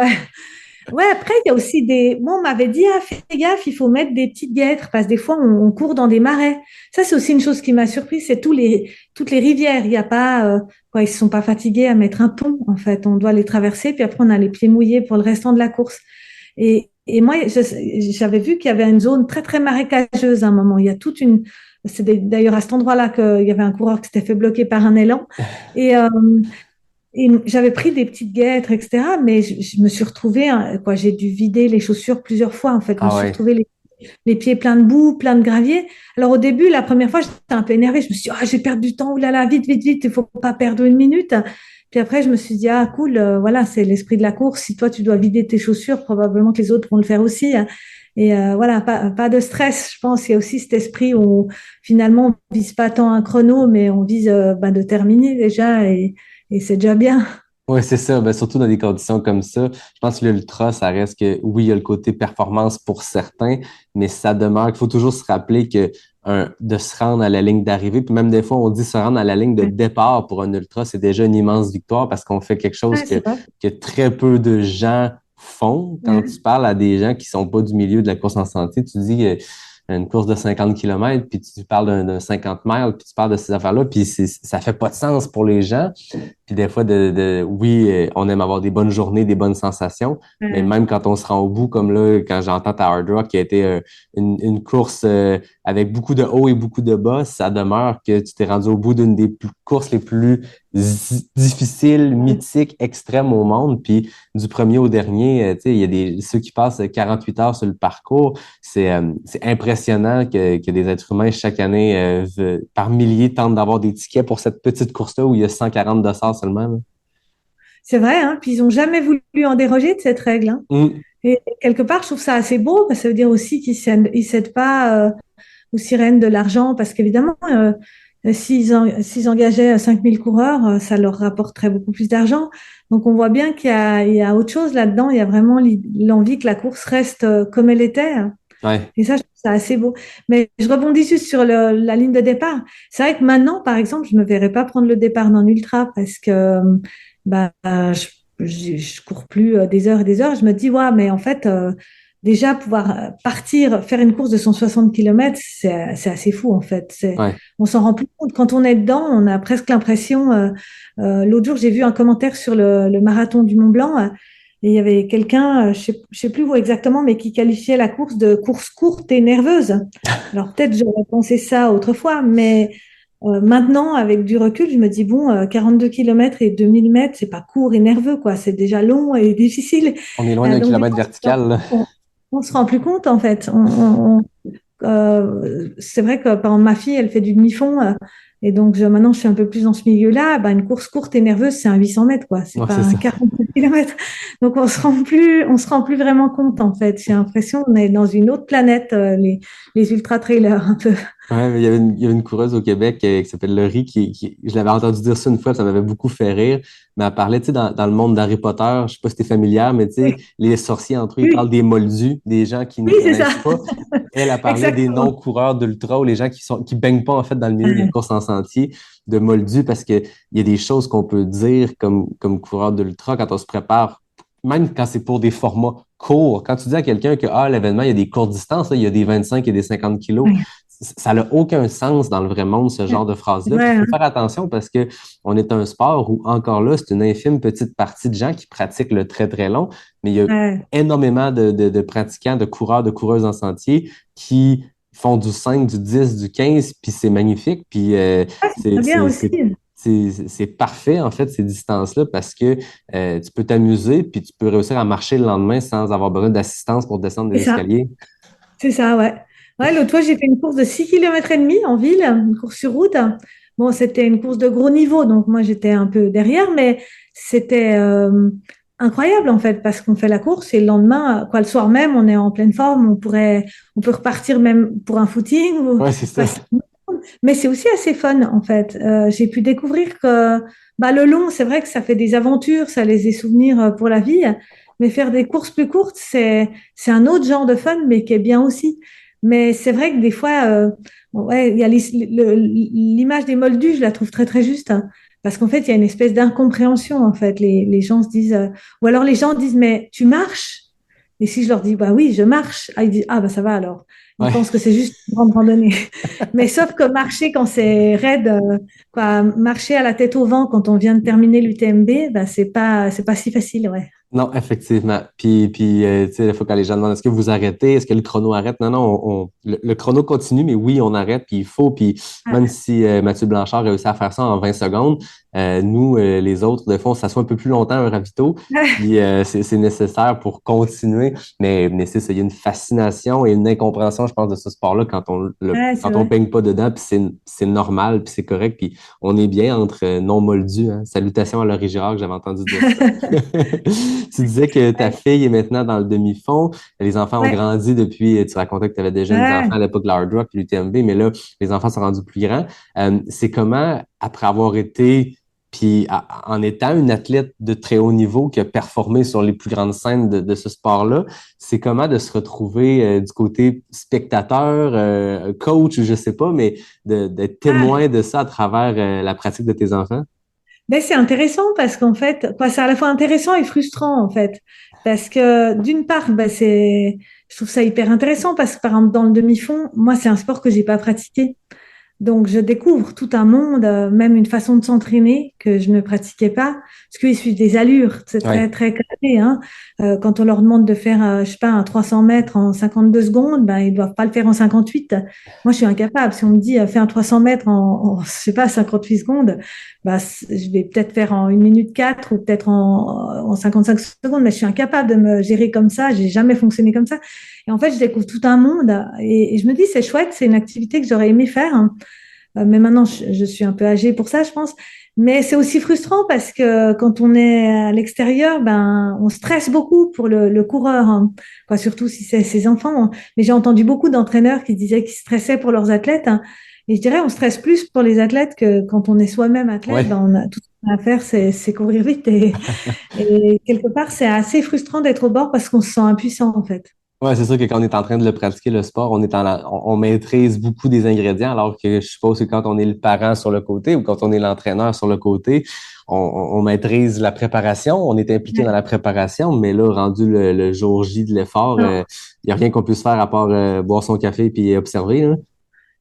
Ouais, après, il y a aussi on m'avait dit, fais gaffe, il faut mettre des petites guêtres, parce que des fois, on court dans des marais. Ça, c'est aussi une chose qui m'a surpris, c'est toutes les rivières. Il n'y a pas, ils se sont pas fatigués à mettre un pont, en fait. On doit les traverser, puis après, on a les pieds mouillés pour le restant de la course. Et moi, j'avais vu qu'il y avait une zone très, très marécageuse à un moment. Il y a c'est d'ailleurs à cet endroit-là qu'il y avait un coureur qui s'était fait bloquer par un élan. Et j'avais pris des petites guêtres, etc. Mais je me suis retrouvée, j'ai dû vider les chaussures plusieurs fois, en fait. Je me suis retrouvée les pieds pleins de boue, plein de gravier. Alors, au début, la première fois, j'étais un peu énervée. Je me suis dit, j'ai perdu du temps. Ouh là là, vite, il faut pas perdre une minute. Puis après, je me suis dit, cool, voilà, c'est l'esprit de la course. Si toi, tu dois vider tes chaussures, probablement que les autres vont le faire aussi. Et voilà, pas de stress. Je pense qu'il y a aussi cet esprit où finalement, on vise pas tant un chrono, mais on vise de terminer déjà. Et c'est déjà bien. Oui, c'est ça. Ben, surtout dans des conditions comme ça. Je pense que l'ultra, ça reste que, oui, il y a le côté performance pour certains, mais ça demeure qu'il faut toujours se rappeler que de se rendre à la ligne d'arrivée, puis même des fois, on dit se rendre à la ligne de départ pour un ultra, c'est déjà une immense victoire parce qu'on fait quelque chose que très peu de gens font. Quand tu parles à des gens qui sont pas du milieu de la course en santé, tu dis une course de 50 km, puis tu parles d'un 50 miles, puis tu parles de ces affaires-là, puis ça fait pas de sens pour les gens. Puis des fois, oui, on aime avoir des bonnes journées, des bonnes sensations, mais même quand on se rend au bout, comme là, quand j'entends ta Hard Rock, qui a été une course avec beaucoup de hauts et beaucoup de bas, ça demeure que tu t'es rendu au bout d'une des courses les plus difficiles, mythiques, extrêmes au monde. Puis du premier au dernier, tu sais, il y a ceux qui passent 48 heures sur le parcours. C'est impressionnant que des êtres humains chaque année, par milliers, tentent d'avoir des tickets pour cette petite course-là où il y a 140 dossards seulement. Là. C'est vrai, hein? Puis ils n'ont jamais voulu en déroger de cette règle. Hein? Et quelque part, je trouve ça assez beau, parce que ça veut dire aussi qu'ils ne cèdent pas aux sirènes de l'argent, parce qu'évidemment, s'ils engageaient 5000 coureurs, ça leur rapporterait beaucoup plus d'argent. Donc on voit bien qu'il y a autre chose là-dedans, il y a vraiment l'envie que la course reste comme elle était. Ouais. Et ça, je trouve ça assez beau. Mais je rebondis juste sur la ligne de départ. C'est vrai que maintenant, par exemple, je ne me verrais pas prendre le départ d'un ultra parce que je cours plus des heures et des heures. Je me dis, ouais, mais en fait, déjà, pouvoir partir, faire une course de 160 km, c'est assez fou, en fait. On s'en rend plus compte. Quand on est dedans, on a presque l'impression... l'autre jour, j'ai vu un commentaire sur le marathon du Mont Blanc. Et il y avait quelqu'un, je sais plus où exactement, mais qui qualifiait la course de course courte et nerveuse. Alors peut-être j'aurais pensé ça autrefois, mais maintenant, avec du recul, je me dis, 42 km et 2000 mètres, c'est pas court et nerveux, quoi. C'est déjà long et difficile. On est loin d'un kilomètre vertical. On se rend plus compte, en fait. C'est vrai que par exemple, ma fille, elle fait du demi-fond. Et donc, maintenant, je suis un peu plus dans ce milieu-là. Une course courte et nerveuse, c'est un 800 mètres, quoi. C'est pas un 40 km. Donc, on se rend plus vraiment compte, en fait. J'ai l'impression qu'on est dans une autre planète, les ultra-trailers, un peu. Ouais, il y avait une coureuse au Québec qui s'appelle Laurie, je l'avais entendu dire ça une fois, ça m'avait beaucoup fait rire, mais elle parlait, tu sais, dans le monde d'Harry Potter, je sais pas si t'es familière, mais tu sais, les sorciers entre eux, ils parlent des moldus, des gens qui ne connaissent pas. Elle a parlé des non-coureurs d'ultra ou les gens qui baignent pas, en fait, dans le milieu des courses en sentier, de moldus, parce que il y a des choses qu'on peut dire comme coureur d'ultra quand on se prépare, même quand c'est pour des formats courts. Quand tu dis à quelqu'un que l'événement, il y a des courtes distances, là, il y a des 25 et des 50 kilos, ça n'a aucun sens dans le vrai monde, ce genre de phrase-là. Ouais, Il hein. faut faire attention parce que on est un sport où, encore là, c'est une infime petite partie de gens qui pratiquent le très, très long, mais il y a Ouais. énormément de pratiquants, de coureurs, de coureuses en sentier qui font du 5, du 10, du 15, puis c'est magnifique, puis Ah, c'est très bien aussi. c'est parfait, en fait, ces distances-là, parce que tu peux t'amuser, puis tu peux réussir à marcher le lendemain sans avoir besoin d'assistance pour descendre C'est des ça. escaliers. C'est ça, ouais. Ouais, l'autre fois, j'ai fait une course de 6,5 km en ville, une course sur route. Bon, c'était une course de gros niveau, donc moi, j'étais un peu derrière, mais c'était incroyable, en fait, parce qu'on fait la course et le lendemain, quoi, le soir même, on est en pleine forme, on peut repartir même pour un footing. Ouais, c'est ça. Mais c'est aussi assez fun, en fait. J'ai pu découvrir que bah, le long, c'est vrai que ça fait des aventures, ça laisse des souvenirs pour la vie, mais faire des courses plus courtes, c'est un autre genre de fun, mais qui est bien aussi. Mais c'est vrai que des fois, ouais, il y a l'image des moldus, je la trouve très, très juste, hein, parce qu'en fait, il y a une espèce d'incompréhension, en fait. Les gens se disent, ou alors les gens disent, mais tu marches? Et si je leur dis, bah oui, je marche, ah, ils disent, ah, bah ça va alors. Ils Ouais. pensent que c'est juste une grande randonnée. Mais sauf que marcher quand c'est raide, quoi, marcher à la tête au vent quand on vient de terminer l'UTMB, bah, c'est pas si facile, ouais. Non, effectivement. Puis tu sais, il faut quand les gens demandent est-ce que vous arrêtez, est-ce que le chrono arrête? Non, non, le chrono continue, mais oui, on arrête, puis il faut. Puis même Ouais, si Mathieu Blanchard réussit à faire ça en 20 secondes, nous, les autres, des fois, on s'assoit un peu plus longtemps à un ravito, puis c'est nécessaire pour continuer. Mais c'est ça, il y a une fascination et une incompréhension, je pense, de ce sport-là ouais, c'est quand on vrai. baigne pas dedans, puis c'est normal, puis c'est correct, puis on est bien entre non moldus. Hein. Salutations à Laurie Girard, que j'avais entendu dire ça. Tu disais que ta fille est maintenant dans le demi-fond. Les enfants ont Ouais, grandi depuis, tu racontais que tu avais des jeunes enfants à ouais. l'époque de la Hard Rock et l'UTMB, mais là, les enfants sont rendus plus grands. C'est comment, après avoir été, puis en étant une athlète de très haut niveau qui a performé sur les plus grandes scènes de ce sport-là, c'est comment de se retrouver du côté spectateur, coach, ou je sais pas, mais d'être Ah, témoin de ça à travers la pratique de tes enfants? ben, c'est intéressant parce qu'en fait, quoi, c'est à la fois intéressant et frustrant, en fait. Parce que d'une part, ben, je trouve ça hyper intéressant parce que par exemple, dans le demi-fond, moi, c'est un sport que j'ai pas pratiqué. Donc, je découvre tout un monde, même une façon de s'entraîner que je ne pratiquais pas, parce qu'ils suivent des allures, c'est Oui. très, très cadré, hein. Quand on leur demande de faire, je sais pas, un 300 mètres en 52 secondes, ben, ils doivent pas le faire en 58. Moi, je suis incapable. Si on me dit, fais un 300 mètres je sais pas, 58 secondes, ben, je vais peut-être faire en 1 minute 4 ou peut-être en 55 secondes, mais je suis incapable de me gérer comme ça. J'ai jamais fonctionné comme ça. Et en fait, je découvre tout un monde et je me dis, c'est chouette, c'est une activité que j'aurais aimé faire, hein. Mais maintenant, je suis un peu âgée pour ça, je pense. Mais c'est aussi frustrant parce que quand on est à l'extérieur, ben, on stresse beaucoup pour le coureur, hein. Quoi, surtout si c'est ses enfants, hein. Mais j'ai entendu beaucoup d'entraîneurs qui disaient qu'ils stressaient pour leurs athlètes, hein. Et je dirais, on stresse plus pour les athlètes que quand on est soi-même athlète, ben, Ouais. on a tout ce qu'on a à faire, c'est courir vite. Et quelque part, c'est assez frustrant d'être au bord parce qu'on se sent impuissant, en fait. Ouais, c'est sûr que quand on est en train de le pratiquer, le sport, on maîtrise beaucoup des ingrédients, alors que je suppose que quand on est le parent sur le côté ou quand on est l'entraîneur sur le côté, on maîtrise la préparation, on est impliqué dans Ouais. la préparation, mais là, rendu le jour J de l'effort, Non. il n'y a rien qu'on puisse faire à part boire son café puis observer, là.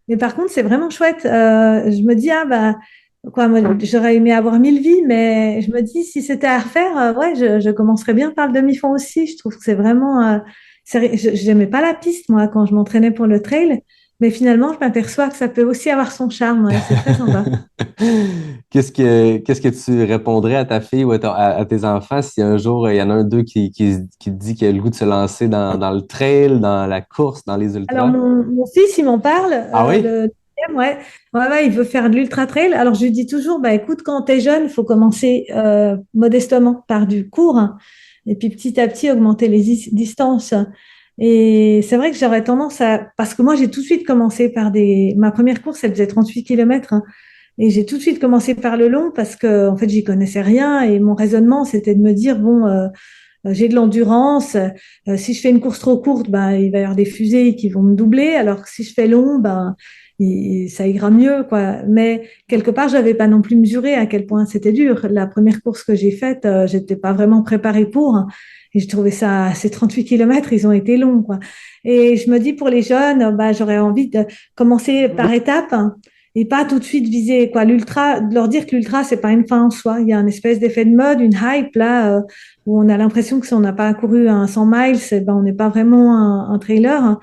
Mais par contre, c'est vraiment chouette. Je me dis, ah bah, quoi, moi, j'aurais aimé avoir 1000 vies, mais je me dis, si c'était à refaire, ouais, je commencerais bien par le demi-fond aussi. Je trouve que c'est vraiment. J'aimais pas la piste, moi, quand je m'entraînais pour le trail, mais finalement, je m'aperçois que ça peut aussi avoir son charme. Ouais, c'est très sympa. Qu'est-ce que tu répondrais à ta fille ou à tes enfants si un jour il y en a un d'eux qui te dit qu'il a le goût de se lancer dans le trail, dans la course, dans les Alors, ultras? mon fils, il m'en parle, Ah oui? le deuxième, ouais. Ouais, ouais, il veut faire de l'ultra trail. Alors, je lui dis toujours, bah, écoute, quand tu es jeune, il faut commencer modestement par du court, hein, et puis petit à petit augmenter les distances. Et c'est vrai que j'aurais tendance à, parce que moi, j'ai tout de suite commencé par ma première course, elle faisait 38 km, hein, et j'ai tout de suite commencé par le long parce que, en fait, j'y connaissais rien et mon raisonnement, c'était de me dire, bon, j'ai de l'endurance. Si je fais une course trop courte, ben, il va y avoir des fusées qui vont me doubler. Alors que si je fais long, ben, ça ira mieux, quoi. Mais quelque part, j'avais pas non plus mesuré à quel point c'était dur. La première course que j'ai faite, j'étais pas vraiment préparée pour. Et je trouvais ça, ces 38 kilomètres, ils ont été longs, quoi. Et je me dis, pour les jeunes, bah, j'aurais envie de commencer par étapes, hein, et pas tout de suite viser, quoi. L'ultra, de leur dire que l'ultra, c'est pas une fin en soi. Il y a un espèce d'effet de mode, une hype, là, où on a l'impression que si on n'a pas couru un 100 miles, ben, on n'est pas vraiment un trailer, hein.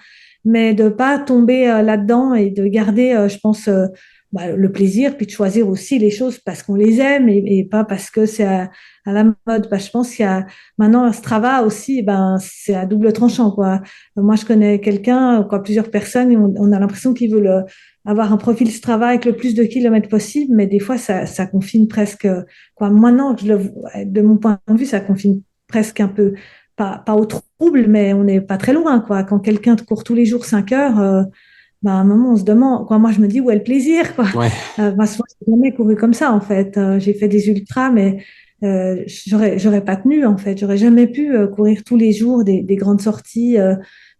Mais de pas tomber là-dedans et de garder, je pense, bah, le plaisir, puis de choisir aussi les choses parce qu'on les aime et pas parce que c'est à la mode. Bah, je pense qu'il y a maintenant Strava aussi, ben c'est à double tranchant, quoi. Moi, je connais quelqu'un, quoi, plusieurs personnes, et on a l'impression qu'ils veulent avoir un profil Strava avec le plus de kilomètres possible, mais des fois ça confine presque, quoi. Maintenant, de mon point de vue, ça confine presque un peu. Pas au trouble, mais on n'est pas très loin, quoi. Quand quelqu'un te court tous les jours 5 heures, bah, à un moment, on se demande, quoi. Moi, je me dis, où est le plaisir, quoi. Ouais. Moi, j'ai jamais couru comme ça, en fait. J'ai fait des ultras, mais j'aurais pas tenu, en fait. J'aurais jamais pu courir tous les jours des grandes sorties.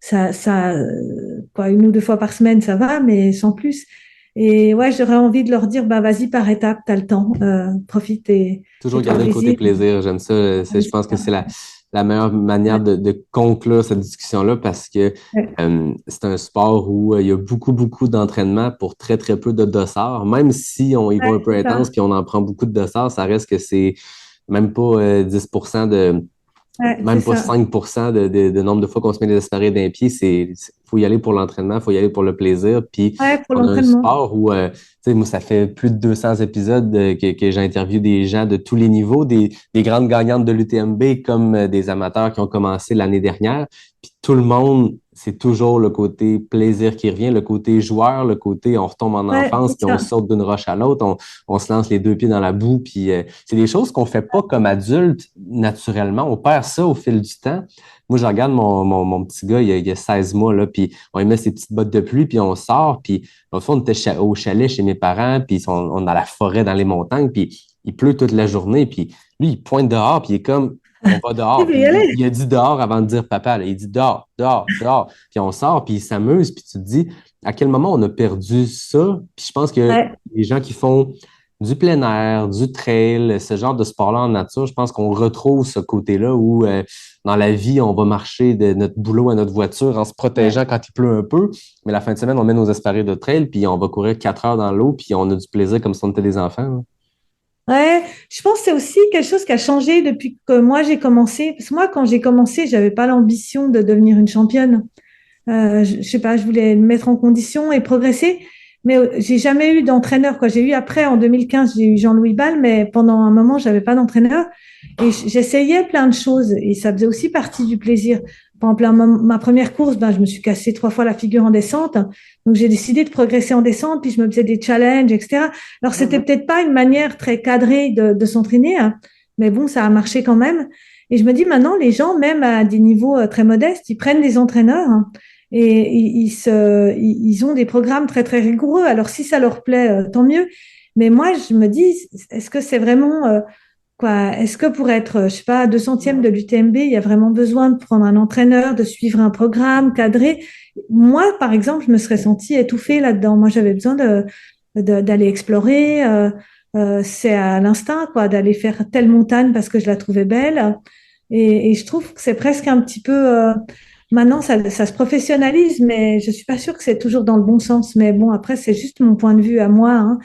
Quoi, 1 ou 2 fois par semaine, ça va, mais sans plus. Et ouais, j'aurais envie de leur dire, bah, vas-y par étapes, t'as le temps, profite et Toujours fais-toi garder le côté plaisir. plaisir, j'aime ça. Je pense que c'est la meilleure manière de conclure cette discussion-là parce que Ouais. c'est un sport où il y a beaucoup, beaucoup d'entraînement pour très, très peu de dossards. Même si on y va un Ouais, peu c'est ça. intense puis on en prend beaucoup de dossards, ça reste que c'est même pas 10% Ouais, c'est même pas ça. 5% de nombre de fois qu'on se met des appareils d'un pied. Faut y aller pour l'entraînement, faut y aller pour le plaisir. Puis Ouais, pour on a un l'entraînement. sport où, tu sais, moi, ça fait plus de 200 épisodes que j'interviewe des gens de tous les niveaux, des grandes gagnantes de l'UTMB comme des amateurs qui ont commencé l'année dernière. Puis tout le monde, c'est toujours le côté plaisir qui revient, le côté joueur, le côté on retombe en Ouais, enfance, c'est puis on ça. saute d'une roche à l'autre, on se lance les 2 pieds dans la boue. Puis c'est des choses qu'on fait pas comme adulte naturellement. On perd ça au fil du temps. Moi, je regarde mon petit gars, il a 16 mois, là, puis on lui met ses petites bottes de pluie, puis on sort, puis l'autre fois, on était au chalet chez mes parents, puis on est dans la forêt, dans les montagnes, puis il pleut toute la journée, puis lui, il pointe dehors, puis il est comme, on va Il dehors, peut puis y aller. il a dit dehors avant de dire papa, là. Il dit dehors, dehors, dehors, puis on sort, puis il s'amuse, puis tu te dis, à quel moment on a perdu ça? Puis je pense que Ouais, les gens qui font du plein air, du trail, ce genre de sport-là en nature, je pense qu'on retrouve ce côté-là où dans la vie, on va marcher de notre boulot à notre voiture en se ouais. protégeant quand il pleut un peu, mais la fin de semaine, on met nos espadrilles de trail, puis on va courir 4 heures dans l'eau, puis on a du plaisir comme si on était des enfants, hein. Ouais, je pense que c'est aussi quelque chose qui a changé depuis que moi j'ai commencé. Parce que moi, quand j'ai commencé, j'avais pas l'ambition de devenir une championne. Je sais pas, je voulais me mettre en condition et progresser, mais j'ai jamais eu d'entraîneur, quoi. J'ai eu après, en 2015, j'ai eu Jean-Louis Ball, mais pendant un moment, j'avais pas d'entraîneur et j'essayais plein de choses et ça faisait aussi partie du plaisir. Par exemple, ma première course, ben, je me suis cassé 3 fois la figure en descente, donc j'ai décidé de progresser en descente, puis je me faisais des challenges, etc. Alors c'était peut-être pas une manière très cadrée de s'entraîner, hein, mais bon, ça a marché quand même. Et je me dis maintenant, les gens, même à des niveaux très modestes, ils prennent des entraîneurs, hein, et ils ont des programmes très, très rigoureux. Alors, si ça leur plaît, tant mieux. Mais moi, je me dis, est-ce que c'est vraiment, quoi, est-ce que pour être, je sais pas, 200e de l'UTMB, il y a vraiment besoin de prendre un entraîneur, de suivre un programme cadré? Moi, par exemple, je me serais sentie étouffée là-dedans. Moi, j'avais besoin d'aller explorer. C'est à l'instinct, quoi, d'aller faire telle montagne parce que je la trouvais belle. Et je trouve que c'est presque un petit peu, maintenant, ça se professionnalise, mais je suis pas sûre que c'est toujours dans le bon sens. Mais bon, après, c'est juste mon point de vue à moi, hein.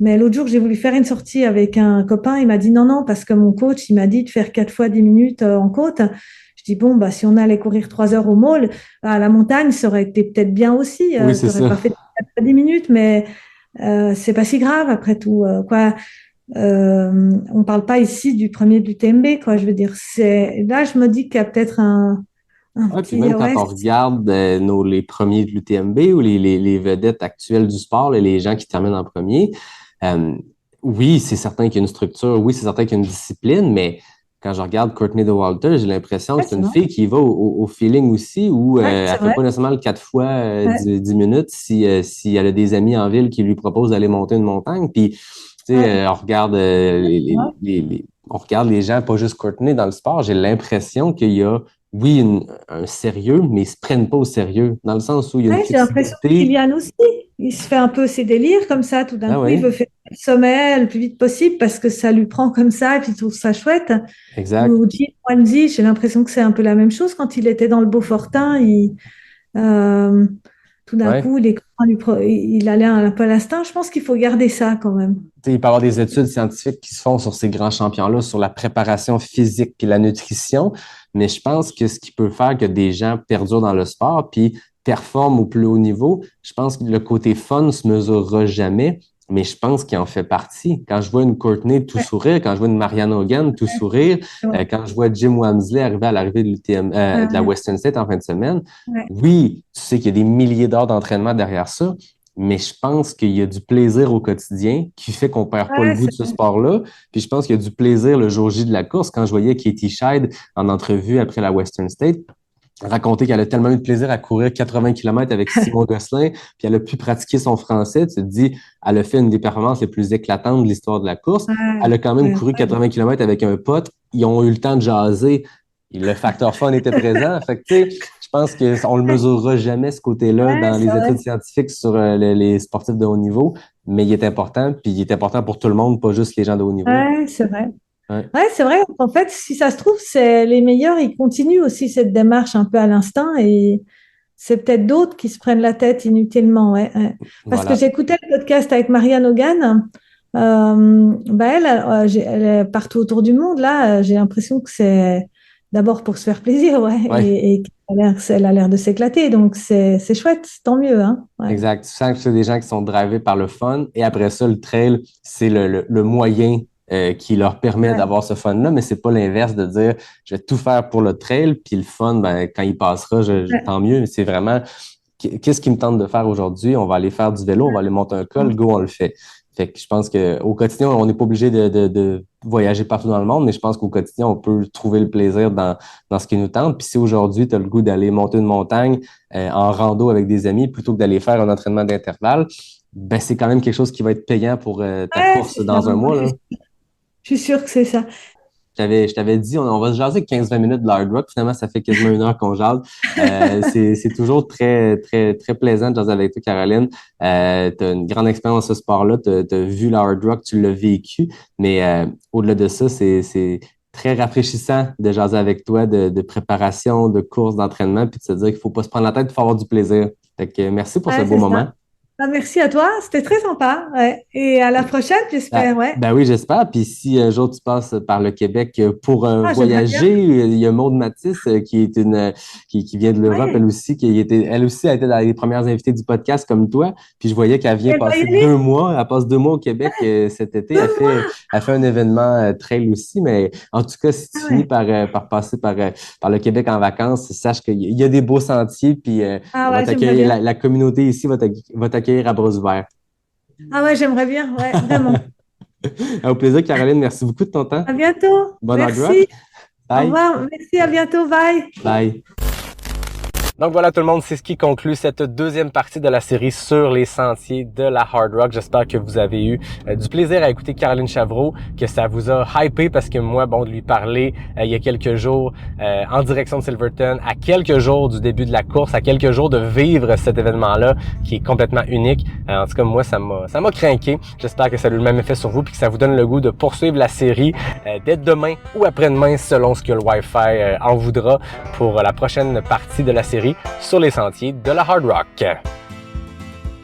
Mais l'autre jour, j'ai voulu faire une sortie avec un copain. Il m'a dit non, non, parce que mon coach, il m'a dit de faire 4 fois 10 minutes en côte. Je dis bon, bah, si on allait courir 3 heures au mall, à la montagne, ça aurait été peut-être bien aussi. Oui, c'est J'aurais ça. pas fait 4 fois 10 minutes, mais c'est pas si grave après tout. Quoi. On parle pas ici du premier du TMB, quoi. Je veux dire, là, je me dis qu'il y a peut-être un Ouais, puis petit, même quand ouais, on regarde les premiers de l'UTMB ou les vedettes actuelles du sport, là, les gens qui terminent en premier, euh, oui, c'est certain qu'il y a une structure, oui, c'est certain qu'il y a une discipline, mais quand je regarde Courtney Dauwalter, j'ai l'impression que ouais, c'est c'est une vrai. fille qui va au feeling aussi, où Ouais, elle c'est fait vrai. pas nécessairement le 4 fois Ouais, 10 minutes si elle a des amis en ville qui lui proposent d'aller monter une montagne. Puis, tu sais, ouais, on regarde ouais. on regarde les gens, pas juste Courtney dans le sport, j'ai l'impression qu'il y a oui, un sérieux, mais ils se prennent pas au sérieux, dans le sens où il y a une Ouais, j'ai l'impression que flexibilité. Kylian aussi, il se fait un peu ses délires comme ça. Tout d'un Ah coup, il oui? veut faire le sommet le plus vite possible parce que ça lui prend comme ça et puis il trouve ça chouette. Exact. Ou Jim Wanzi, j'ai l'impression que c'est un peu la même chose. Quand il était dans le Beaufortin, tout d'un coup, il allait un peu à l'instinct. Je pense qu'il faut garder ça quand même. Il peut y avoir des études scientifiques qui se font sur ces grands champions-là, sur la préparation physique puis la nutrition, mais je pense que ce qui peut faire que des gens perdurent dans le sport puis performent au plus haut niveau, je pense que le côté fun ne se mesurera jamais, mais je pense qu'il en fait partie. Quand je vois une Courtney tout sourire, quand je vois une Marianne Hogan tout sourire, quand je vois Jim Walmsley arriver à l'arrivée de l'UTM, de la Western State en fin de semaine, oui, tu sais qu'il y a des milliers d'heures d'entraînement derrière ça, mais je pense qu'il y a du plaisir au quotidien qui fait qu'on perd pas le goût de ce sport-là. Puis je pense qu'il y a du plaisir le jour J de la course. Quand je voyais Katie Scheid en entrevue après la Western State, raconter qu'elle a tellement eu de plaisir à courir 80 km avec Simon Gosselin, puis elle a pu pratiquer son français. Tu te dis, elle a fait une des performances les plus éclatantes de l'histoire de la course. Elle a quand même couru 80 km avec un pote. Ils ont eu le temps de jaser. Le facteur fun était présent. Fait que, tu sais, je pense qu'on le mesurera jamais, ce côté-là, dans les études scientifiques sur les sportifs de haut niveau. Mais il est important, puis il est important pour tout le monde, pas juste les gens de haut niveau. Oui, c'est vrai. Ouais, c'est vrai. En fait, si ça se trouve, c'est les meilleurs, ils continuent aussi cette démarche un peu à l'instinct et c'est peut-être d'autres qui se prennent la tête inutilement. Parce que j'écoutais le podcast avec Marianne Hogan. Elle est partout autour du monde. Là, j'ai l'impression que c'est d'abord pour se faire plaisir, et elle a l'air de s'éclater. Donc, c'est chouette, tant mieux. Exact. Tu sens que c'est des gens qui sont drivés par le fun et après ça, le trail, c'est le moyen qui leur permet d'avoir ce fun-là, mais c'est pas l'inverse de dire je vais tout faire pour le trail, puis le fun, quand il passera, tant mieux. C'est vraiment qu'est-ce qui me tente de faire aujourd'hui? On va aller faire du vélo, on va aller monter un col, go, on le fait. Fait que je pense qu'au quotidien, on n'est pas obligé de voyager partout dans le monde, mais je pense qu'au quotidien, on peut trouver le plaisir dans ce qui nous tente. Puis si aujourd'hui, tu as le goût d'aller monter une montagne en rando avec des amis plutôt que d'aller faire un entraînement d'intervalle, c'est quand même quelque chose qui va être payant pour ta course dans un mois, là. Je suis sûre que c'est ça. Je t'avais dit, on va se jaser 15-20 minutes de l'hard rock. Finalement, ça fait quasiment 1 heure qu'on jase. C'est toujours très, très, très plaisant de jaser avec toi, Caroline. Tu as une grande expérience dans ce sport-là. Tu as vu l'hard rock, tu l'as vécu. Mais au-delà de ça, c'est très rafraîchissant de jaser avec toi, de préparation, de course, d'entraînement, puis de se dire qu'il faut pas se prendre la tête, il faut avoir du plaisir. Fait que merci pour ce beau moment. Merci à toi, c'était très sympa. Et à la prochaine, j'espère. Oui, j'espère. Puis si un jour tu passes par le Québec pour voyager, il y a Maude Matisse qui vient de l'Europe, elle aussi a été dans les premières invitées du podcast comme toi. Puis je voyais qu'elle vient passer 2 mois. Elle passe 2 mois au Québec cet été. Elle fait un événement trail aussi. Mais en tout cas, si tu finis par passer par le Québec en vacances, sache qu'il y a des beaux sentiers. Puis on va t'accueillir. La communauté ici va t'accueillir à bras ouverts. Ah ouais, j'aimerais bien, vraiment. Au plaisir, Caroline. Merci beaucoup de ton temps. À bientôt. Bonne merci. Au revoir. Merci, à bientôt. Bye. Bye. Donc voilà tout le monde, c'est ce qui conclut cette deuxième partie de la série sur les sentiers de la Hard Rock. J'espère que vous avez eu du plaisir à écouter Caroline Chavreau, que ça vous a hypé parce que moi, de lui parler il y a quelques jours en direction de Silverton, à quelques jours du début de la course, à quelques jours de vivre cet événement-là qui est complètement unique. En tout cas, moi, ça m'a craqué. J'espère que ça a eu le même effet sur vous puis que ça vous donne le goût de poursuivre la série dès demain ou après-demain selon ce que le Wi-Fi en voudra pour la prochaine partie de la série sur les sentiers de la Hard Rock.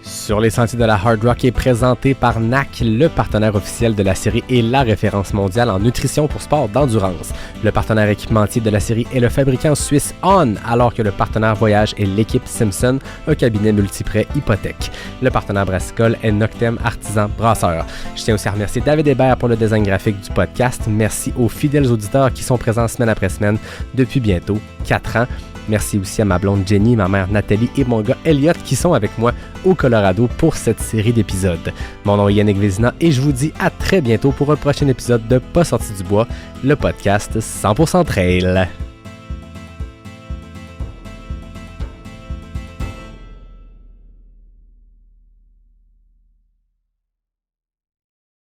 Sur les sentiers de la Hard Rock est présenté par NAC, le partenaire officiel de la série et la référence mondiale en nutrition pour sport d'endurance. Le partenaire équipementier de la série est le fabricant suisse On, alors que le partenaire voyage est l'équipe Simpson, un cabinet multiprêt hypothèque. Le partenaire brassicole est Noctem Artisan Brasseur. Je tiens aussi à remercier David Hébert pour le design graphique du podcast. Merci aux fidèles auditeurs qui sont présents semaine après semaine depuis bientôt 4 ans. Merci aussi à ma blonde Jenny, ma mère Nathalie et mon gars Elliot qui sont avec moi au Colorado pour cette série d'épisodes. Mon nom est Yannick Vézina et je vous dis à très bientôt pour un prochain épisode de Pas sorti du bois, le podcast 100% Trail.